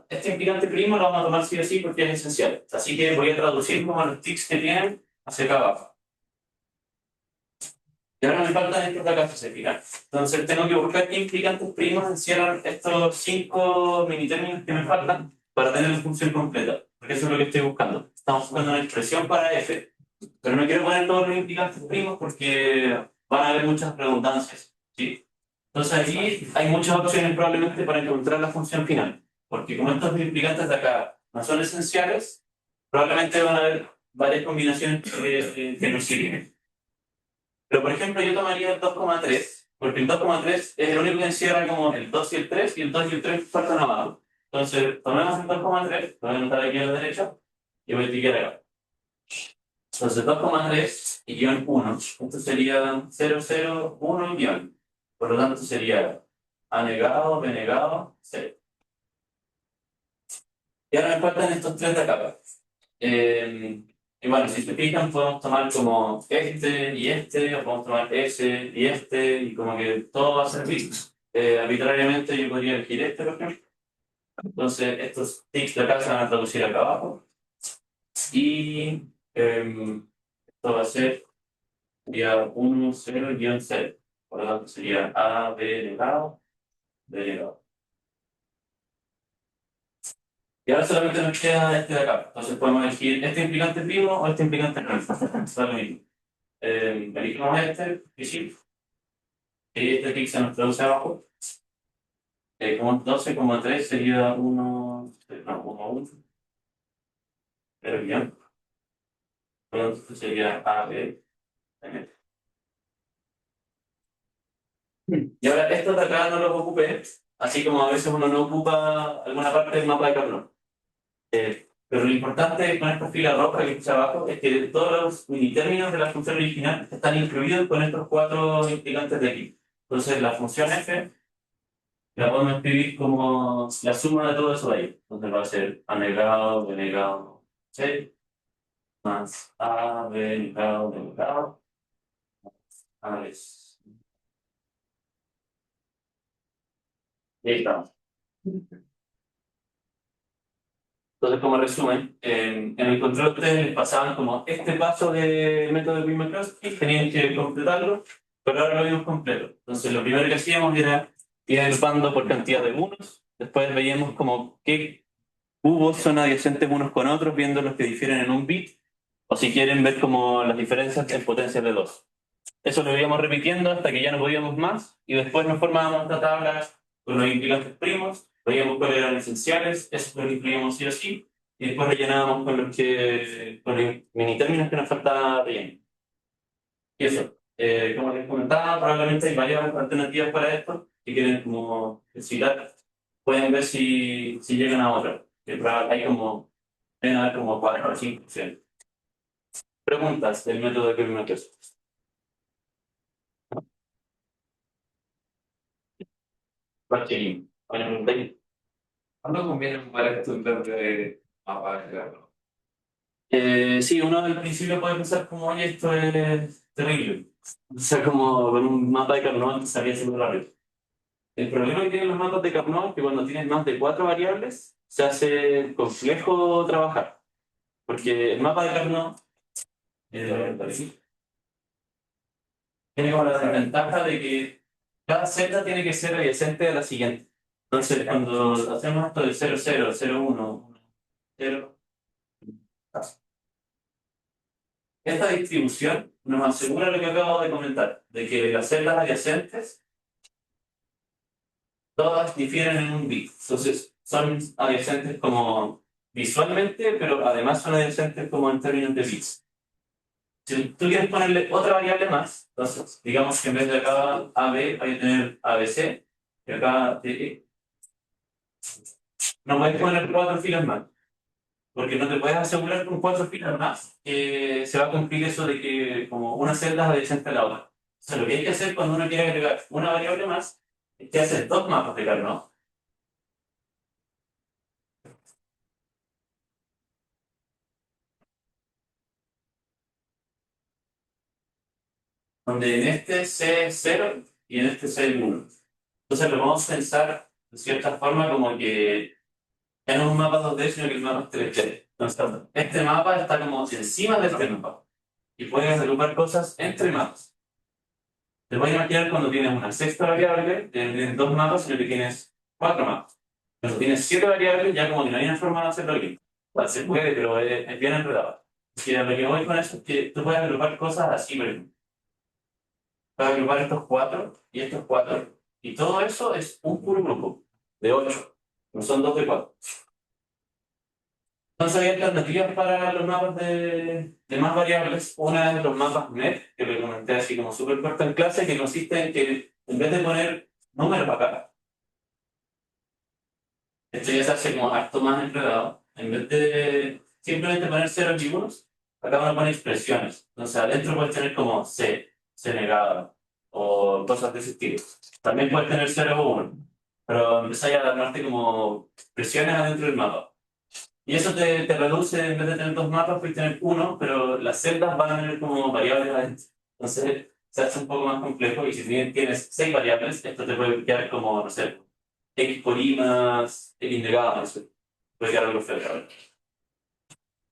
este implicante primo lo vamos a tomar sí o sí porque es esencial. Así que voy a traducir como los tics que tienen hacia acá abajo. Y ahora me faltan estos de acá, se fijan. Entonces tengo que buscar qué implicantes primos encierran estos 5 minitérminos que me faltan para tener la función completa. Porque eso es lo que estoy buscando. Estamos buscando una expresión para f. Pero no quiero poner todos los implicantes primos porque van a haber muchas redundancias. ¿Sí? Entonces aquí hay muchas opciones probablemente para encontrar la función final. Porque como estos implicantes de acá no son esenciales, probablemente van a haber varias combinaciones que nos sirven. Pero por ejemplo yo tomaría el 2,3, porque el 2,3 es el único que encierra como el 2 y el 3, y el 2 y el 3 faltan abajo. Entonces tomemos el 2,3, lo voy a anotar aquí a la derecha, y voy a clicar acá. Entonces 2,3 y guión 1. Esto sería 0, 0, 1 guión. Por lo tanto sería A negado, B negado, 0. Y ahora me faltan estos tres de acá. Y bueno, si se fijan, podemos tomar como este y este, o podemos tomar ese y este, y como que todo va a servir. Arbitrariamente yo podría elegir este, por ejemplo. Entonces, estos tics de acá se van a traducir acá abajo. Y esto va a ser día 1, 0, guión 0. Por lo tanto sería A, B elevado, B elevado. Y ahora solamente nos queda este de acá. Entonces podemos elegir este implicante primo o este implicante primo. Eso es lo mismo. Elegimos este, y sí. Y este clic se nos traduce abajo. Como 12,3 sería 1, no, 1, 1. Pero bien. Entonces sería A, B. Y ahora estos de acá no los ocupé, así como a veces uno no ocupa alguna parte del mapa de Carnot. Pero lo importante con esta fila roja que está abajo es que todos los minitérminos de la función original están incluidos con estos cuatro implicantes de aquí. Entonces la función f la podemos escribir como la suma de todo eso de ahí. Entonces va a ser a negado, b negado, c, más a, b negado, b negado, a, b. Y ahí estamos. Entonces, como resumen, en el control ustedes les pasaban como este paso del método de Minkowski, tenían que completarlo, pero ahora lo vimos completo. Entonces, lo primero que hacíamos era ir agrupando por cantidad de unos, después veíamos como qué cubos son adyacentes unos con otros, viendo los que difieren en un bit, o si quieren ver como las diferencias en potencias de dos. Eso lo íbamos repitiendo hasta que ya no podíamos más, y después nos formábamos esta tabla con los implicantes primos, veíamos cuáles eran esenciales, eso lo incluíamos sí o sí, y después rellenábamos con con los mini términos que nos faltaba relleno. Y eso, como les comentaba, probablemente hay varias alternativas para esto, si quieren como citar, pueden ver si llegan a otra. Hay como, deben haber como 4 o 5 opciones. Preguntas del método de Kelvin-Maclaurin. Barchelin. ¿Alguna pregunta ahí? ¿Cuándo conviene ocupar estos de mapa de Carnot? Sí, uno al principio puede pensar como, oye, esto es terrible. O sea, como con un mapa de Carnot sabía súper rápido. El problema que tienen los mapas de Carnot es que cuando tienes más de 4 variables, se hace complejo trabajar. Porque el mapa de Carnot tiene como la desventaja de que cada celda tiene que ser adyacente a la siguiente. Entonces, cuando hacemos esto de 0, 0, 0, 1, 0, esta distribución nos asegura lo que acabo de comentar, de que las celdas adyacentes todas difieren en un bit. Entonces, son adyacentes como visualmente, pero además son adyacentes como en términos de bits. Si tú quieres ponerle otra variable más, entonces, digamos que en vez de acá AB, hay que tener ABC, y acá DE. No puedes poner 4 filas más, porque no te puedes asegurar con 4 filas más que se va a cumplir eso de que como una celda es adyacente a la otra. O sea, lo que hay que hacer cuando uno quiere agregar una variable más es que hacer 2 mapas de Carnot. Donde en este C0 y en este C1. Entonces lo vamos a pensar de cierta forma como que ya no es un mapa 2D, sino que el mapa es 3D. Entonces, este mapa está como encima de este mapa. Y puedes agrupar cosas entre mapas. Te puedes imaginar cuando tienes una sexta variable, tienes 2 mapas, sino que tienes 4 mapas. Cuando tienes 7 variables, ya como que no hay una forma de hacerlo bien. Bueno, se puede, pero es bien enredado. Así que lo que voy con eso es que tú puedes agrupar cosas así, por ejemplo. Puedes agrupar estos 4 y estos 4. Y todo eso es un puro grupo de 8. No son 2 de 4. Entonces hay alternativas para los mapas de más variables. Una es los mapas MEP, que le comenté así como súper corto en clase, que consiste en que en vez de poner números acá, esto ya se hace como harto más enredado. En vez de simplemente poner ceros y unos, acá van a poner expresiones. Entonces adentro puedes tener como C negada, o cosas de ese estilo. También puedes tener 0 o 1, pero empezáis a armarte como expresiones adentro del mapa. Y eso te reduce, en vez de tener 2 mapas, puedes tener uno, pero las celdas van a tener como variables adentro. Entonces se hace un poco más complejo y si tienes 6 variables, esto te puede quedar como, no sé, X por Y más X negada, no sé. Puede quedar algo feo, la verdad.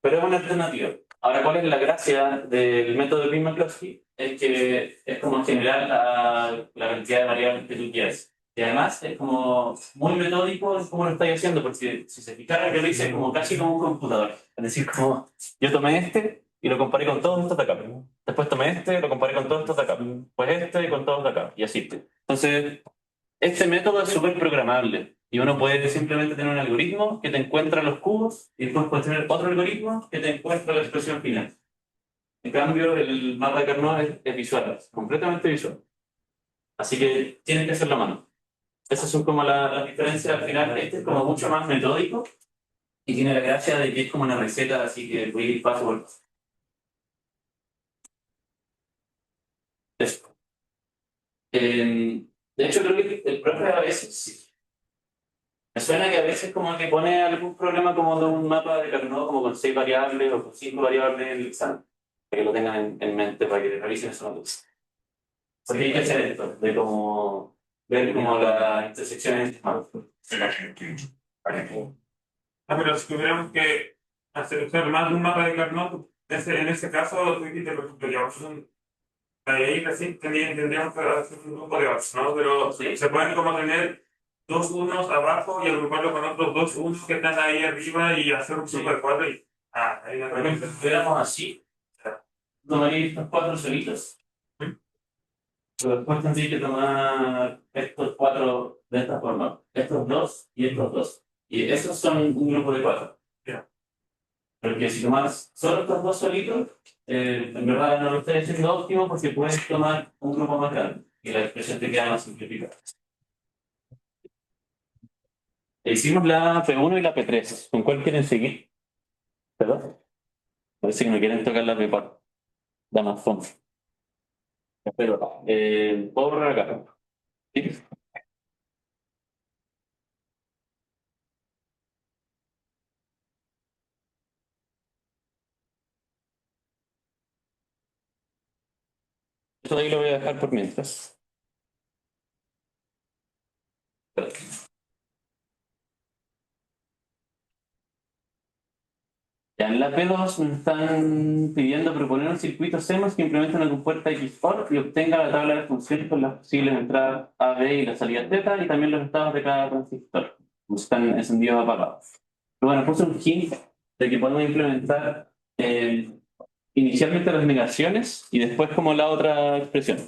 Pero es una alternativa. Ahora, ¿cuál es la gracia del método de Green-McCloskey? Es que es como generar la cantidad de variables que tú quieras. Y además es como muy metódico en cómo lo estáis haciendo, porque si se fijaran, yo lo hice como casi como un computador. Es decir, como yo tomé este y lo comparé con todos estos de acá. Después tomé este y lo comparé con todos estos de acá. Pues este y con todos de acá. Y así. Entonces, este método es súper programable y uno puede simplemente tener un algoritmo que te encuentra los cubos y después puedes tener otro algoritmo que te encuentra la expresión final. En cambio, el mapa de Carnot es visual, es completamente visual. Así que tienes que hacerlo a mano. Esas son como las diferencias al final. Este es como mucho más metódico y tiene la gracia de que es como una receta, así que voy a ir paso por paso. Eso. De hecho, creo que el profe a veces me suena que a veces como que pone algún problema como de un mapa de Carnot como con 6 variables o con 5 variables en el examen. Para que lo tengan en mente, para que revisen eso. Porque hay que hacer esto, de como ver como las intersecciones entre mapas. Pero si tuviéramos que hacer más de un mapa de Carnot, en ese caso, tú dijiste, por ejemplo, ya ahí recién tendríamos que hacer un grupo de ocho, ¿no? Pero Sí. se pueden como tener dos unos abajo y agruparlo con otros dos unos que están ahí arriba y hacer un grupo de cuatro y... ahí la Por ejemplo, si estuviéramos así, tomaría estos 4 solitos, pero después tendría que tomar estos 4 de esta forma, estos 2 y estos 2. Y esos son un grupo de 4. Ya. Porque si tomas solo estos 2 solitos, en verdad no lo estás haciendo óptimo porque puedes tomar un grupo más grande y la expresión te queda más simplificada. Hicimos la P1 y la P3. ¿Con cuál quieren seguir? ¿Perdón? Parece que me quieren tocar la P4. Da más fondo. Pero, ¿puedo borrar acá? ¿Sí? Esto de ahí lo voy a dejar por mientras. Ya en la P2 me están pidiendo proponer un circuito CMOS que implemente una compuerta XOR y obtenga la tabla de funciones con las posibles entradas A, B y la salida Z y también los estados de cada transistor, como están encendidos o apagados. Pero bueno, puse un hint de que podemos implementar inicialmente las negaciones y después como la otra expresión.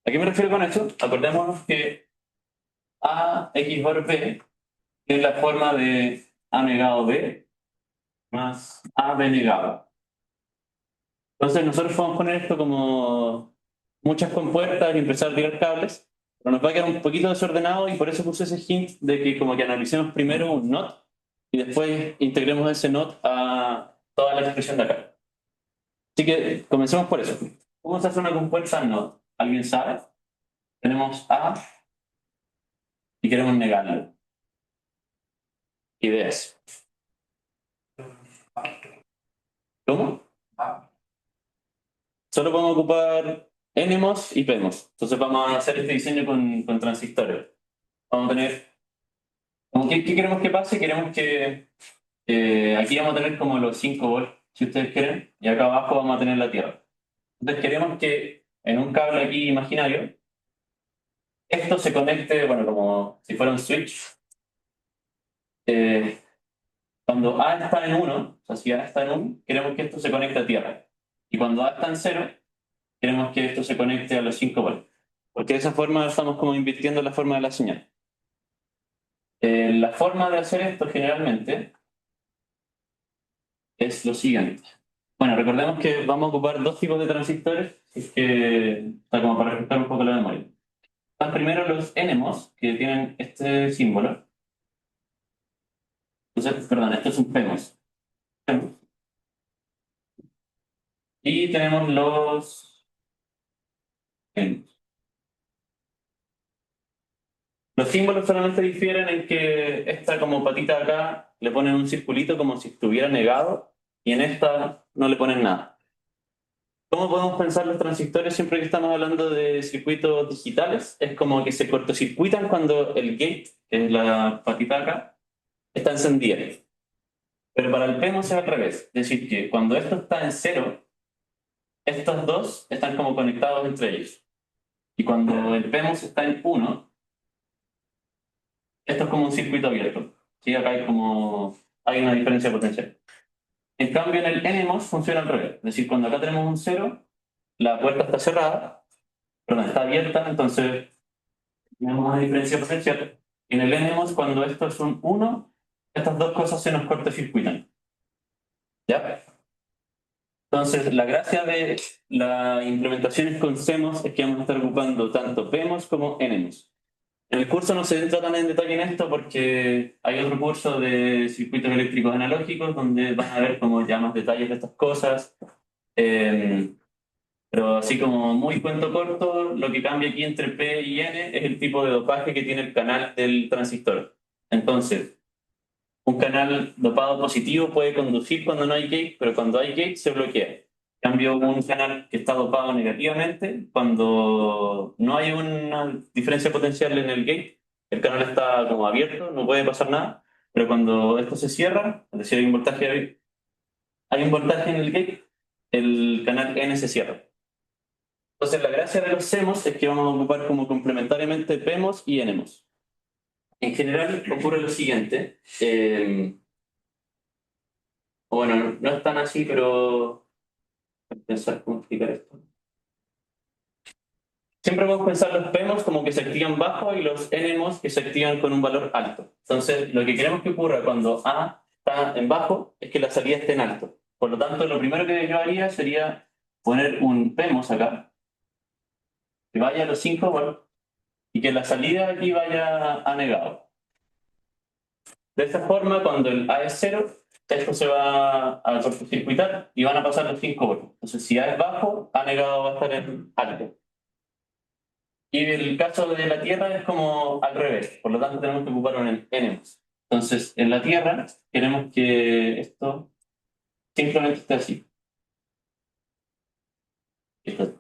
¿A qué me refiero con esto? Acordémonos que A XOR B tiene la forma de A negado B más AB negado. Entonces nosotros podemos poner esto como muchas compuertas y empezar a tirar cables, pero nos va a quedar un poquito desordenado y por eso puse ese hint de que como que analicemos primero un NOT y después integremos ese NOT a toda la expresión de acá. Así que comencemos por eso. ¿Cómo se hace una compuerta NOT? ¿Alguien sabe? Tenemos A y queremos negarlo. Ideas. ¿Cómo? Solo podemos ocupar NMOS y PMOS. Entonces vamos a hacer este diseño con transistores. Vamos a tener... ¿Qué queremos que pase? Queremos que aquí vamos a tener como los 5 volts, si ustedes quieren, y acá abajo vamos a tener la tierra. Entonces queremos que en un cable aquí imaginario, esto se conecte, bueno, como si fuera un switch. Eh, Cuando A está en 1, o sea, si A está en 1, queremos que esto se conecte a tierra. Y cuando A está en 0, queremos que esto se conecte a los 5 volts. Porque de esa forma estamos como invirtiendo la forma de la señal. La forma de hacer esto generalmente es lo siguiente. Bueno, recordemos que vamos a ocupar dos tipos de transistores, está como para refrescar un poco la memoria. Están primero los NMOS, que tienen este símbolo. Entonces, perdón, esto es un PMOS. Y tenemos los NMOS. Los símbolos solamente difieren en que esta como patita de acá le ponen un circulito como si estuviera negado y en esta no le ponen nada. ¿Cómo podemos pensar los transistores siempre que estamos hablando de circuitos digitales? Es como que se cortocircuitan cuando el gate, que es la patita acá, está encendida. Pero para el PEMOS es al revés. Es decir, que cuando esto está en 0, estos dos están como conectados entre ellos. Y cuando el PEMOS está en 1, esto es como un circuito abierto. ¿Sí? Acá hay una diferencia potencial. En cambio, en el NMOS funciona al revés. Es decir, cuando acá tenemos un 0, la puerta está cerrada, perdón, está abierta, entonces tenemos una diferencia potencial. En el NMOS, cuando esto es un 1, estas dos cosas se nos cortocircuitan. ¿Ya? Entonces, la gracia de las implementaciones con CMOS es que vamos a estar ocupando tanto PMOS como NMOS. En el curso no se entra tan en detalle en esto porque hay otro curso de circuitos eléctricos analógicos donde van a ver como ya más detalles de estas cosas. Pero así como muy cuento corto, lo que cambia aquí entre P y N es el tipo de dopaje que tiene el canal del transistor. Entonces, un canal dopado positivo puede conducir cuando no hay gate, pero cuando hay gate se bloquea. En cambio, un canal que está dopado negativamente, cuando no hay una diferencia potencial en el gate, el canal está como abierto, no puede pasar nada, pero cuando esto se cierra, es decir, hay un voltaje en el gate, el canal N se cierra. Entonces, la gracia de los CMOS es que vamos a ocupar como complementariamente PMOS y NMOS. En general ocurre lo siguiente, bueno, no es tan así, pero voy a pensar cómo explicar esto. Siempre podemos pensar los PMOS como que se activan bajo y los NMOS que se activan con un valor alto. Entonces, lo que queremos que ocurra cuando A está en bajo es que la salida esté en alto. Por lo tanto, lo primero que yo haría sería poner un PMOS acá, que vaya a los 5 volts y que la salida aquí vaya a negado. De esta forma, cuando el A es 0, esto se va a cortocircuitar y van a pasar los 5 volts. Entonces, si A es bajo, A negado va a estar en alto. Y el caso de la Tierra es como al revés, por lo tanto tenemos que ocupar un NMOS. Entonces, en la Tierra queremos que esto simplemente esté así. Esto.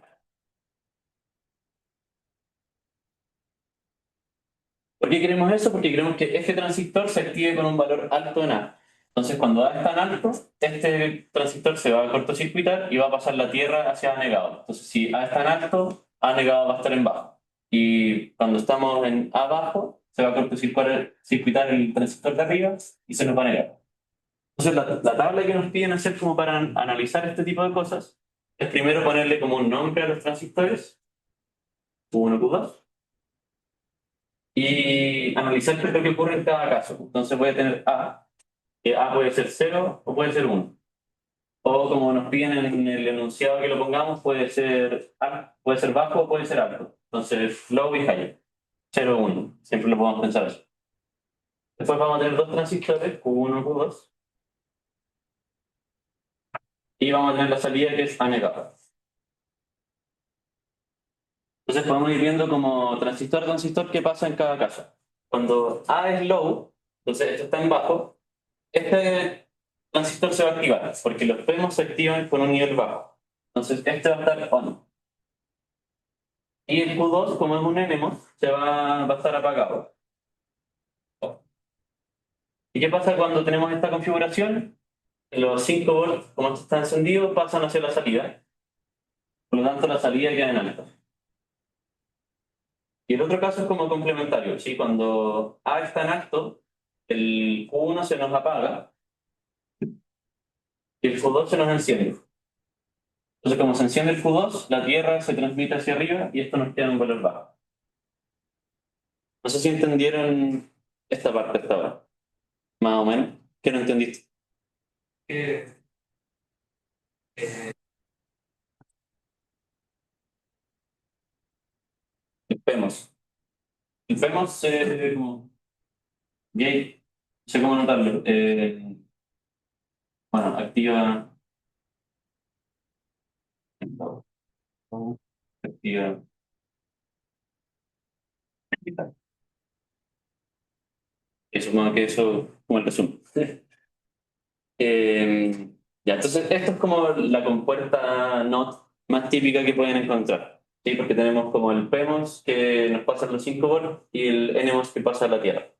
¿Por qué queremos eso? Porque queremos que este transistor se active con un valor alto en A. Entonces, cuando A está en alto, este transistor se va a cortocircuitar y va a pasar la Tierra hacia A negado. Entonces, si A está en alto, A negado va a estar en bajo. Y cuando estamos en A bajo, se va a cortocircuitar el transistor de arriba y se nos va a negar. Entonces, la tabla que nos piden hacer como para analizar este tipo de cosas es primero ponerle como un nombre a los transistores, Q1, Q2, y analizar qué es lo que ocurre en cada caso. Entonces voy a tener A, que A puede ser 0 o puede ser 1. O como nos piden en el enunciado que lo pongamos, puede ser bajo o puede ser alto. Entonces, low y high, 0 o 1. Siempre lo podemos pensar así. Después vamos a tener dos transistores, Q1 y Q2. Y vamos a tener la salida que es A negado. Entonces podemos ir viendo como transistor a transistor qué pasa en cada caso. Cuando A es low, entonces esto está en bajo, este transistor se va a activar, porque los PMOS se activan con un nivel bajo. Entonces este va a estar on. Y el Q2, como es un NMOS, va a estar apagado. ¿Y qué pasa cuando tenemos esta configuración? Los 5 volts, como esto está encendido, pasan hacia la salida. Por lo tanto, la salida queda en alta. Y el otro caso es como complementario, ¿sí? Cuando A está en alto, el Q1 se nos apaga y el Q2 se nos enciende. Entonces, como se enciende el Q2, la Tierra se transmite hacia arriba y esto nos queda en un valor bajo. No sé si entendieron esta parte hasta ahora. Más o menos. ¿Qué no entendiste? Eh, eh, El PEMOS. El PEMOS como gate, no sé cómo notarlo. Bueno, activa. Activa. Y supongo que eso como el resumen. Ya, entonces esto es como la compuerta NOT más típica que pueden encontrar, ¿sí? Porque tenemos como el PMOS que nos pasa los 5 volts y el NMOS que pasa a la Tierra.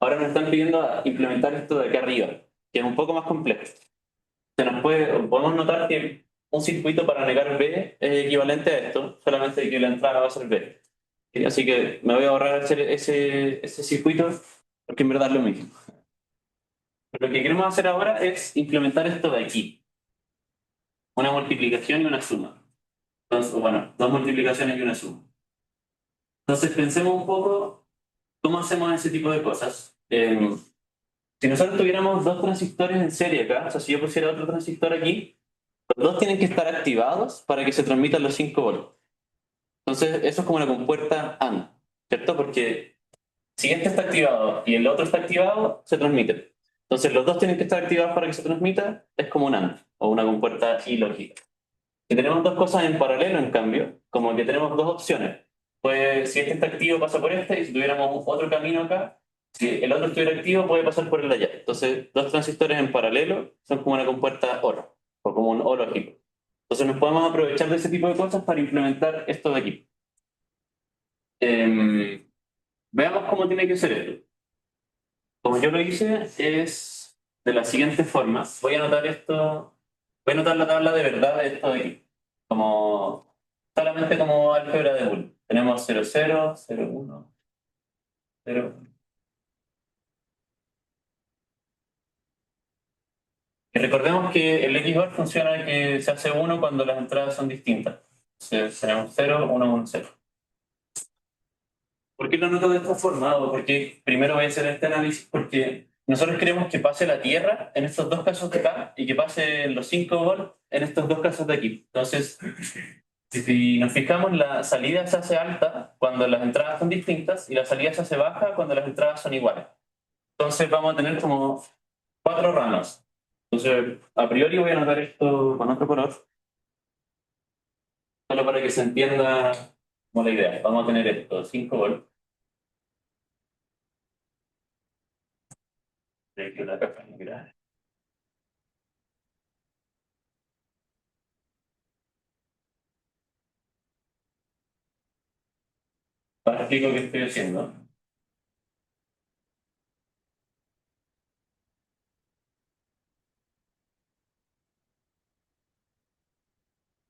Ahora nos están pidiendo implementar esto de acá arriba, que es un poco más complejo. Podemos notar que un circuito para negar B es equivalente a esto, solamente que la entrada va a ser B. ¿Sí? Así que me voy a ahorrar hacer ese circuito, porque en verdad es lo mismo. Lo que queremos hacer ahora es implementar esto de aquí, una multiplicación y una suma. Entonces, bueno, dos multiplicaciones y una suma. Entonces pensemos un poco cómo hacemos ese tipo de cosas. Si nosotros tuviéramos dos transistores en serie acá, o sea, si yo pusiera otro transistor aquí, los dos tienen que estar activados para que se transmitan los 5 volts. Entonces, eso es como una compuerta AND, ¿cierto? Porque si este está activado y el otro está activado, se transmite. Entonces, los dos tienen que estar activados para que se transmita, es como un AND, o una compuerta ilógica. Si tenemos dos cosas en paralelo, en cambio, como que tenemos dos opciones. Pues si este está activo, pasa por este, y si tuviéramos otro camino acá, si el otro estuviera activo, puede pasar por el de allá. Entonces, dos transistores en paralelo son como una compuerta OR, o como un O lógico. Entonces, nos podemos aprovechar de ese tipo de cosas para implementar esto de aquí. Veamos cómo tiene que ser esto. Como yo lo hice, es de la siguiente forma. Voy a anotar esto, voy a anotar la tabla de verdad de esto de aquí. Como, solamente como álgebra de Boole. Tenemos 0, 0, 0, 1, 0. Y recordemos que el XOR funciona que se hace 1 cuando las entradas son distintas. Entonces tenemos 0, 1, 1, 0. ¿Por qué lo anoto de esta forma? O porque primero voy a hacer este análisis porque nosotros queremos que pase la Tierra en estos dos casos de acá y que pase los 5 volts en estos dos casos de aquí. Entonces, si nos fijamos, la salida se hace alta cuando las entradas son distintas y la salida se hace baja cuando las entradas son iguales. Entonces vamos a tener como 4 ramas. Entonces, a priori voy a anotar esto con otro color, solo para que se entienda como la idea. Vamos a tener esto, 5 volts. De aquí una caja negra. Ahora explico qué estoy haciendo.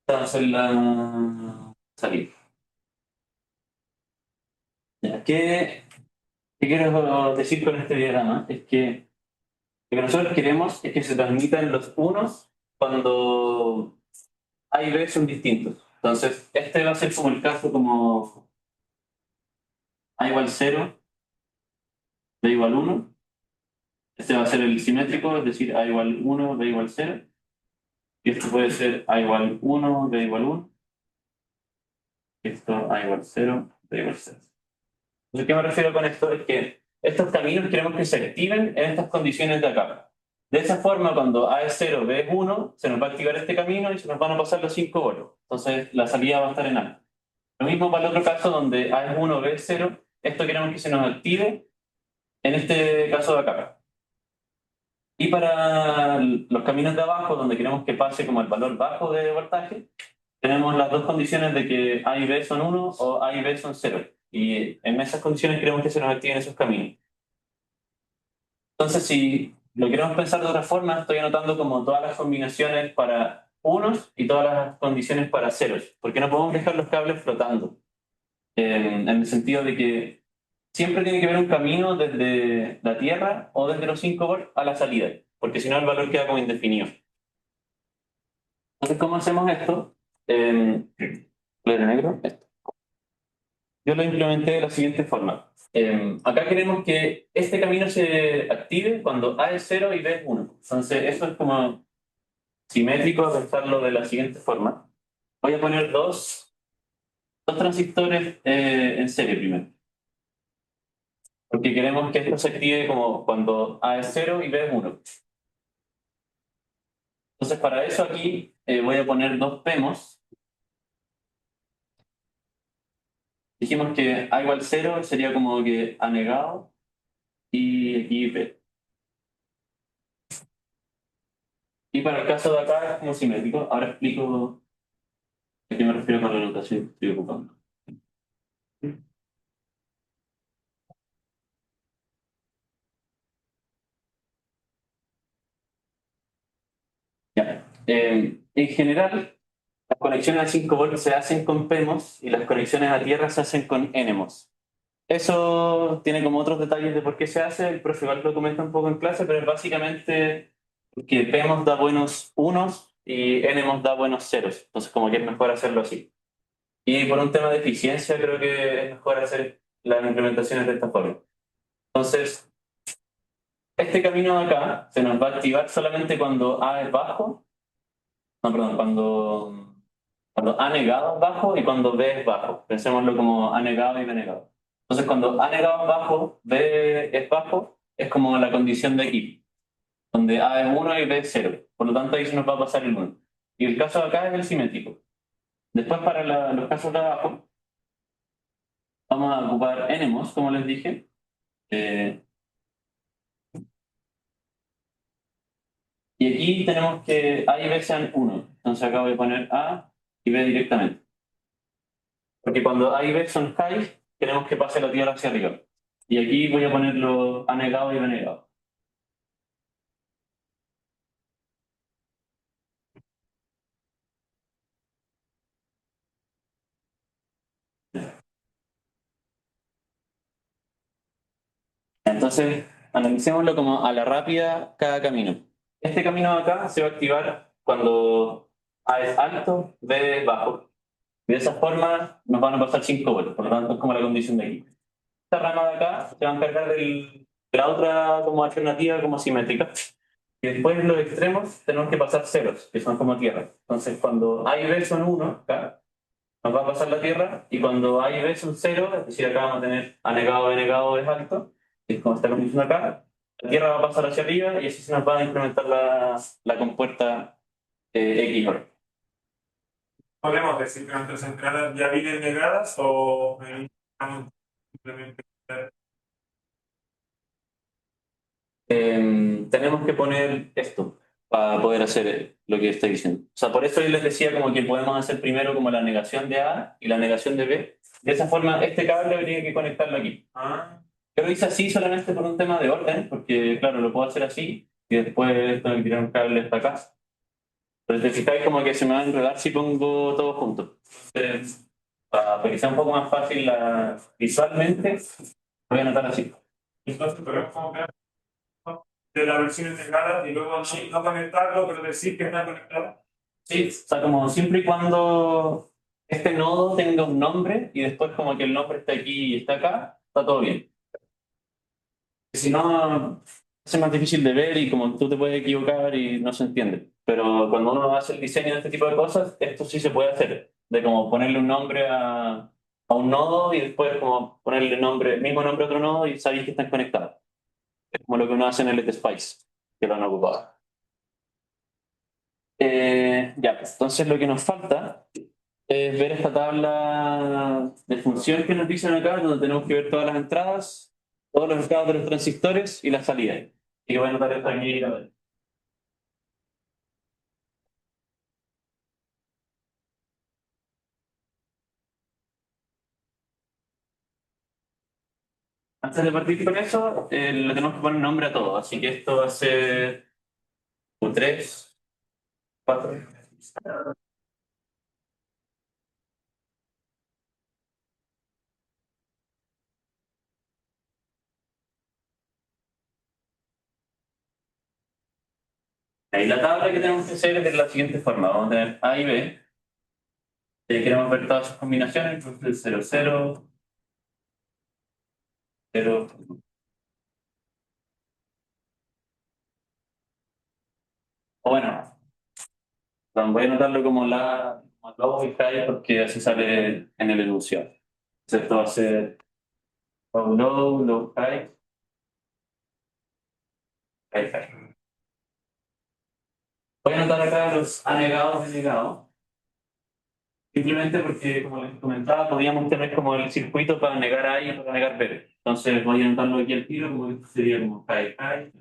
Vamos a hacer la salida. Ya, ¿qué quiero decir con este diagrama? Es que lo que nosotros queremos es que se transmitan los unos cuando A y B son distintos. Entonces, este va a ser como el caso como A igual 0, B igual 1. Este va a ser el simétrico, es decir, A igual 1, B igual 0. Y esto puede ser A igual 1, B igual 1. Esto A igual 0, B igual 0. Entonces, ¿qué me refiero con esto? Es que estos caminos queremos que se activen en estas condiciones de acá. De esa forma, cuando A es 0, B es 1, se nos va a activar este camino y se nos van a pasar los 5 bolos. Entonces, la salida va a estar en A. Lo mismo para el otro caso, donde A es 1, B es 0. Esto queremos que se nos active en este caso de acá. Y para los caminos de abajo, donde queremos que pase como el valor bajo de voltaje, tenemos las dos condiciones de que A y B son 1 o A y B son 0. Y en esas condiciones queremos que se nos activen esos caminos. Entonces, si lo queremos pensar de otra forma, estoy anotando como todas las combinaciones para unos y todas las condiciones para ceros, porque no podemos dejar los cables flotando, en el sentido de que siempre tiene que haber un camino desde la Tierra o desde los 5 volts a la salida, porque si no el valor queda como indefinido. Entonces, ¿cómo hacemos esto? ¿Lo de negro? Esto. Yo lo implementé de la siguiente forma. Acá queremos que este camino se active cuando A es 0 y B es 1. Entonces, eso es como simétrico pensarlo de la siguiente forma. Voy a poner dos transistores en serie primero. Porque queremos que esto se active como cuando A es 0 y B es 1. Entonces, para eso aquí voy a poner dos PEMOS. Dijimos que A igual 0 sería como que A negado y aquí B. Y para el caso de acá es como simétrico. Ahora explico a qué me refiero con la notación que estoy ocupando. Ya. En general, las conexiones a 5 volts se hacen con PMOS y las conexiones a tierra se hacen con NMOS. Eso tiene como otros detalles de por qué se hace, el profe igual lo comenta un poco en clase, pero es básicamente que PMOS da buenos unos y NMOS da buenos ceros. Entonces como que es mejor hacerlo así. Y por un tema de eficiencia creo que es mejor hacer las implementaciones de esta forma. Entonces, este camino de acá se nos va a activar solamente cuando A es bajo, no, perdón, cuando A negado es bajo y cuando B es bajo. Pensémoslo como A negado y B negado. Entonces, cuando A negado es bajo, B es bajo, es como la condición de aquí, donde A es 1 y B es 0. Por lo tanto, ahí se nos va a pasar el 1. Y el caso de acá es el simétrico. Después, para los casos de abajo, vamos a ocupar NMOS, como les dije. Eh, y aquí tenemos que A y B sean 1. Entonces, acá voy a poner A y B directamente. Porque cuando A y B son high, queremos que pase la tierra hacia arriba. Y aquí voy a ponerlo A negado y B negado. Entonces, analicémoslo como a la rápida cada camino. Este camino de acá se va a activar cuando A es alto, B es bajo. Y de esa forma nos van a pasar 5 vueltas, por lo tanto es como la condición de aquí. Esta rama de acá se va a encargar de la otra como alternativa como simétrica. Y después en los extremos tenemos que pasar ceros, que son como tierra. Entonces cuando A y B son 1, acá, nos va a pasar la tierra, y cuando A y B son 0, es decir, acá vamos a tener A negado, B negado es alto, que es como está la condición acá, la tierra va a pasar hacia arriba y así se nos va a incrementar la compuerta X. Podemos decir que nuestras entradas ya vienen negadas o necesitamos simplemente. Tenemos que poner esto para poder hacer lo que estoy diciendo. O sea, por eso yo les decía como que podemos hacer primero como la negación de A y la negación de B. De esa forma, este cable habría que conectarlo aquí. Ah, Yo lo hice así solamente por un tema de orden, porque claro, lo puedo hacer así y después tengo que tirar un cable hasta acá. Pero si te fijáis como que se me va a enredar si pongo todo junto. Entonces, para que sea un poco más fácil visualmente, lo voy a anotar así. entonces podemos como ver de la versión integrada y luego no conectarlo, pero decir que está conectado. Sí, o sea, como siempre y cuando este nodo tenga un nombre y después como que el nombre está aquí y está acá, está todo bien. Si no, es más difícil de ver y como tú te puedes equivocar y no se entiende. Pero cuando uno hace el diseño de este tipo de cosas, esto sí se puede hacer. De como ponerle un nombre a un nodo y después como ponerle nombre, mismo nombre a otro nodo y sabéis que están conectados. Es como lo que uno hace en el LTSpice, que lo han ocupado. Ya, pues, entonces lo que nos falta es ver esta tabla de función que nos dicen acá, donde tenemos que ver todas las entradas, todos los estados de los transistores y las salidas. Y voy a anotar esto aquí. Antes de partir con eso, le tenemos que poner nombre a todo. Así que esto va a ser Q3, 4. Ahí la tabla que tenemos que hacer es de la siguiente forma. Vamos a tener A y B. Queremos ver todas sus combinaciones. Entonces 0, 0, 0. O bueno, voy a anotarlo como low y high porque así sale en el enunciado. Entonces esto va a ser low, low, high, high, high. Voy a anotar acá los anegados y negados. Simplemente porque, como les comentaba, podíamos tener como el circuito para negar A y para negar B. Entonces voy a anotarlo aquí al tiro, como esto sería como high, high,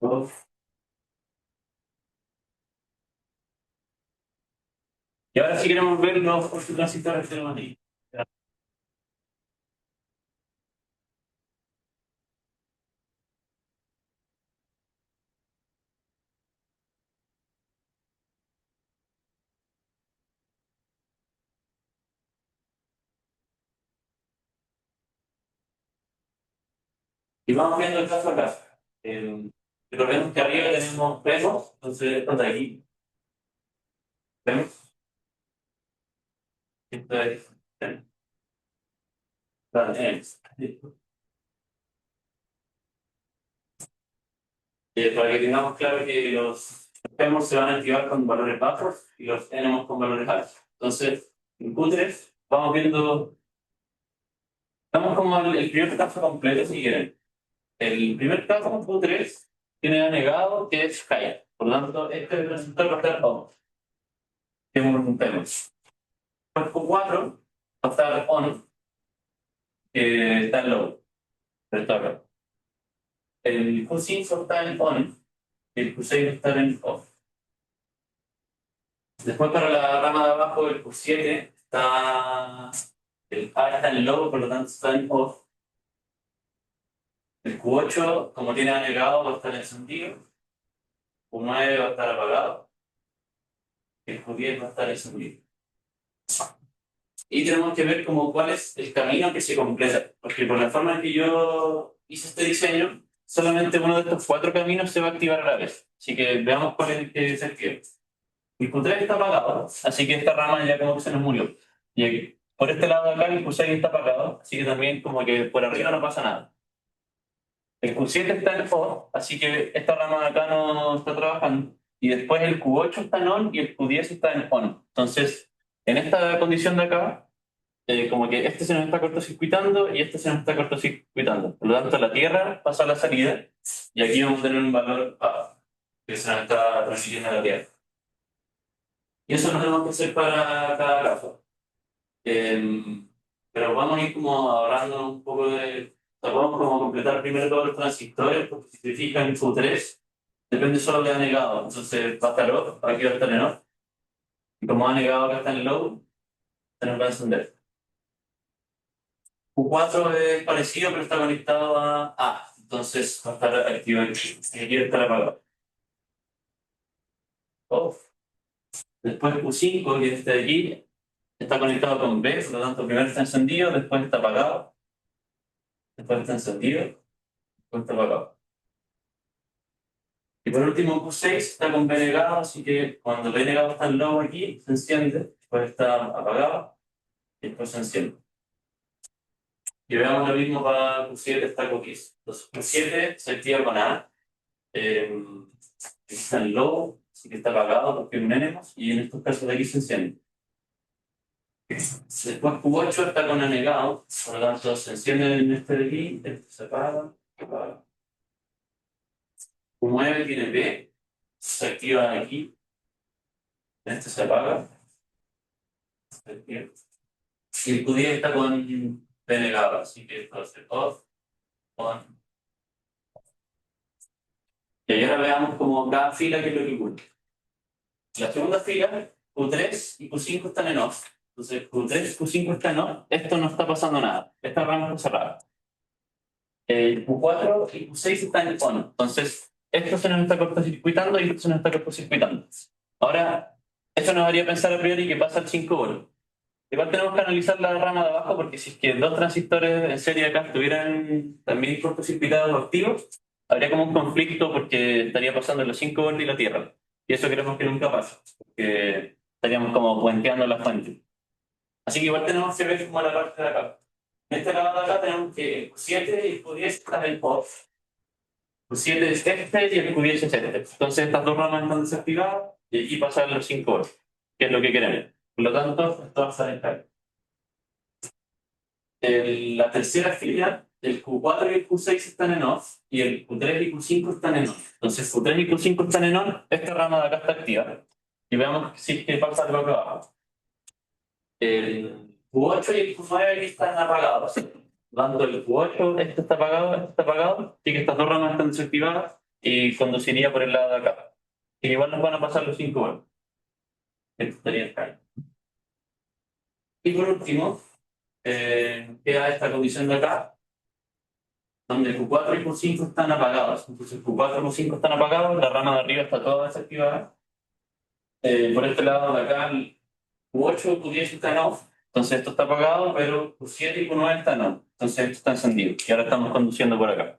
low. Y ahora sí queremos ver los transistores que tenemos aquí. Y vamos viendo el caso a caso. Recordemos que arriba tenemos vemos, entonces esto de aquí. Vemos. Esto es. Vale, para que tengamos claro que los vemos se van a activar con valores bajos y los tenemos con valores altos. Entonces, en Q3 vamos viendo. Estamos como el primer caso completo, si quieren. El primer caso, Q3, tiene anegado que es high. Por lo tanto, este resultado va a estar on. Que es un tema. El Q4 va a estar on, que está en low. Pero está acá. El Q5 está en on, y el Q6 va a estar en off. Después, para la rama de abajo, el Q7 está. El A está en low, por lo tanto está en off. El Q8, como tiene anegado, va a estar encendido. Q9 va a estar apagado. El Q10 va a estar encendido. Y tenemos que ver como cuál es el camino que se completa, porque por la forma en que yo hice este diseño, solamente uno de estos 4 caminos se va a activar a la vez. Así que veamos cuál es el que se activa. El Q3 está apagado, así que esta rama ya como que se nos murió. Y aquí, por este lado de acá el Q6 está apagado, así que también como que por arriba no pasa nada. El Q7 está en off, así que esta rama de acá no está trabajando. Y después el Q8 está en on y el Q10 está en on. Entonces, en esta condición de acá, como que este se nos está cortocircuitando y este se nos está cortocircuitando. Por lo tanto, la Tierra pasa a la salida y aquí vamos a tener un valor A, que se nos está transmitiendo a la Tierra. Y eso lo tenemos que hacer para cada caso. Pero vamos a ir como ahorrando un poco de. O sea, podemos como completar primero todos los transistores, porque si se fijan en Q3, depende solo de anegado. Entonces va a estar off, aquí va a estar en off. Y como anegado acá está en low, se nos va a encender. Q4 es parecido, pero está conectado a A. Entonces va a estar activo aquí. Y aquí va a estar apagado. Off. Después Q5, que es este de aquí, está conectado con B, por lo tanto primero está encendido, después está apagado, después está encendido, después está apagado. Y por último Q6 está con B negado, así que cuando B negado está en low aquí, se enciende, después está apagado y después se enciende. Y veamos lo mismo para Q7, está cookies. Entonces Q7 se activa con A, está en low, así que está apagado porque es un enemos, y en estos casos de aquí se enciende. Después Q8 está con anegado, por lo tanto se enciende en este de aquí, este se apaga, apaga. Q9 tiene B, se activa aquí, este se apaga, se activa. Y el Q10 está con B negado, así que esto va a ser off, on. Y ahora veamos como cada fila que es lo que ocurre. La segunda fila, Q3 y Q5 están en off. Entonces Q3 y Q5 están en off, esto no está pasando nada, esta rama está cerrada. Q4 y Q6 están en on. Entonces, esto se nos está cortocircuitando y esto se nos está cortocircuitando. Ahora, esto nos haría pensar a priori que pasa al 5 volt. Igual tenemos que analizar la rama de abajo porque si es que 2 transistores en serie acá estuvieran también cortocircuitados o activos, habría como un conflicto porque estaría pasando los 5 volts y la Tierra. Y eso queremos que nunca pase, porque estaríamos como puenteando la fuente. Así que igual tenemos que ver como la parte de acá. En este lado de acá tenemos que el Q7 y el Q10 están en off. Q7 es este y el Q10 es este. Entonces estas dos ramas están desactivadas y aquí pasan los 5 volts, que es lo que queremos. Por lo tanto, esto va a estar en high. La tercera fila, el Q4 y el Q6 están en off y el Q3 y Q5 están en on. Entonces Q3 y Q5 están en on, esta rama de acá está activa. Y veamos si es que pasa algo acá abajo. El Q8 y el Q9 aquí están apagados. Dando el Q8, esto está apagado, así que estas dos ramas están desactivadas y conduciría por el lado de acá. Y igual nos van a pasar los 5 volts. Esto estaría en high. Y por último, queda esta condición de acá, donde Q4 y Q5 están apagados. Entonces Q4 y Q5 están apagados, la rama de arriba está toda desactivada. Por este lado de acá, el Q8 y Q10 están off, entonces esto está apagado, pero Q7 y Q9 están on. Entonces esto está encendido y ahora estamos conduciendo por acá.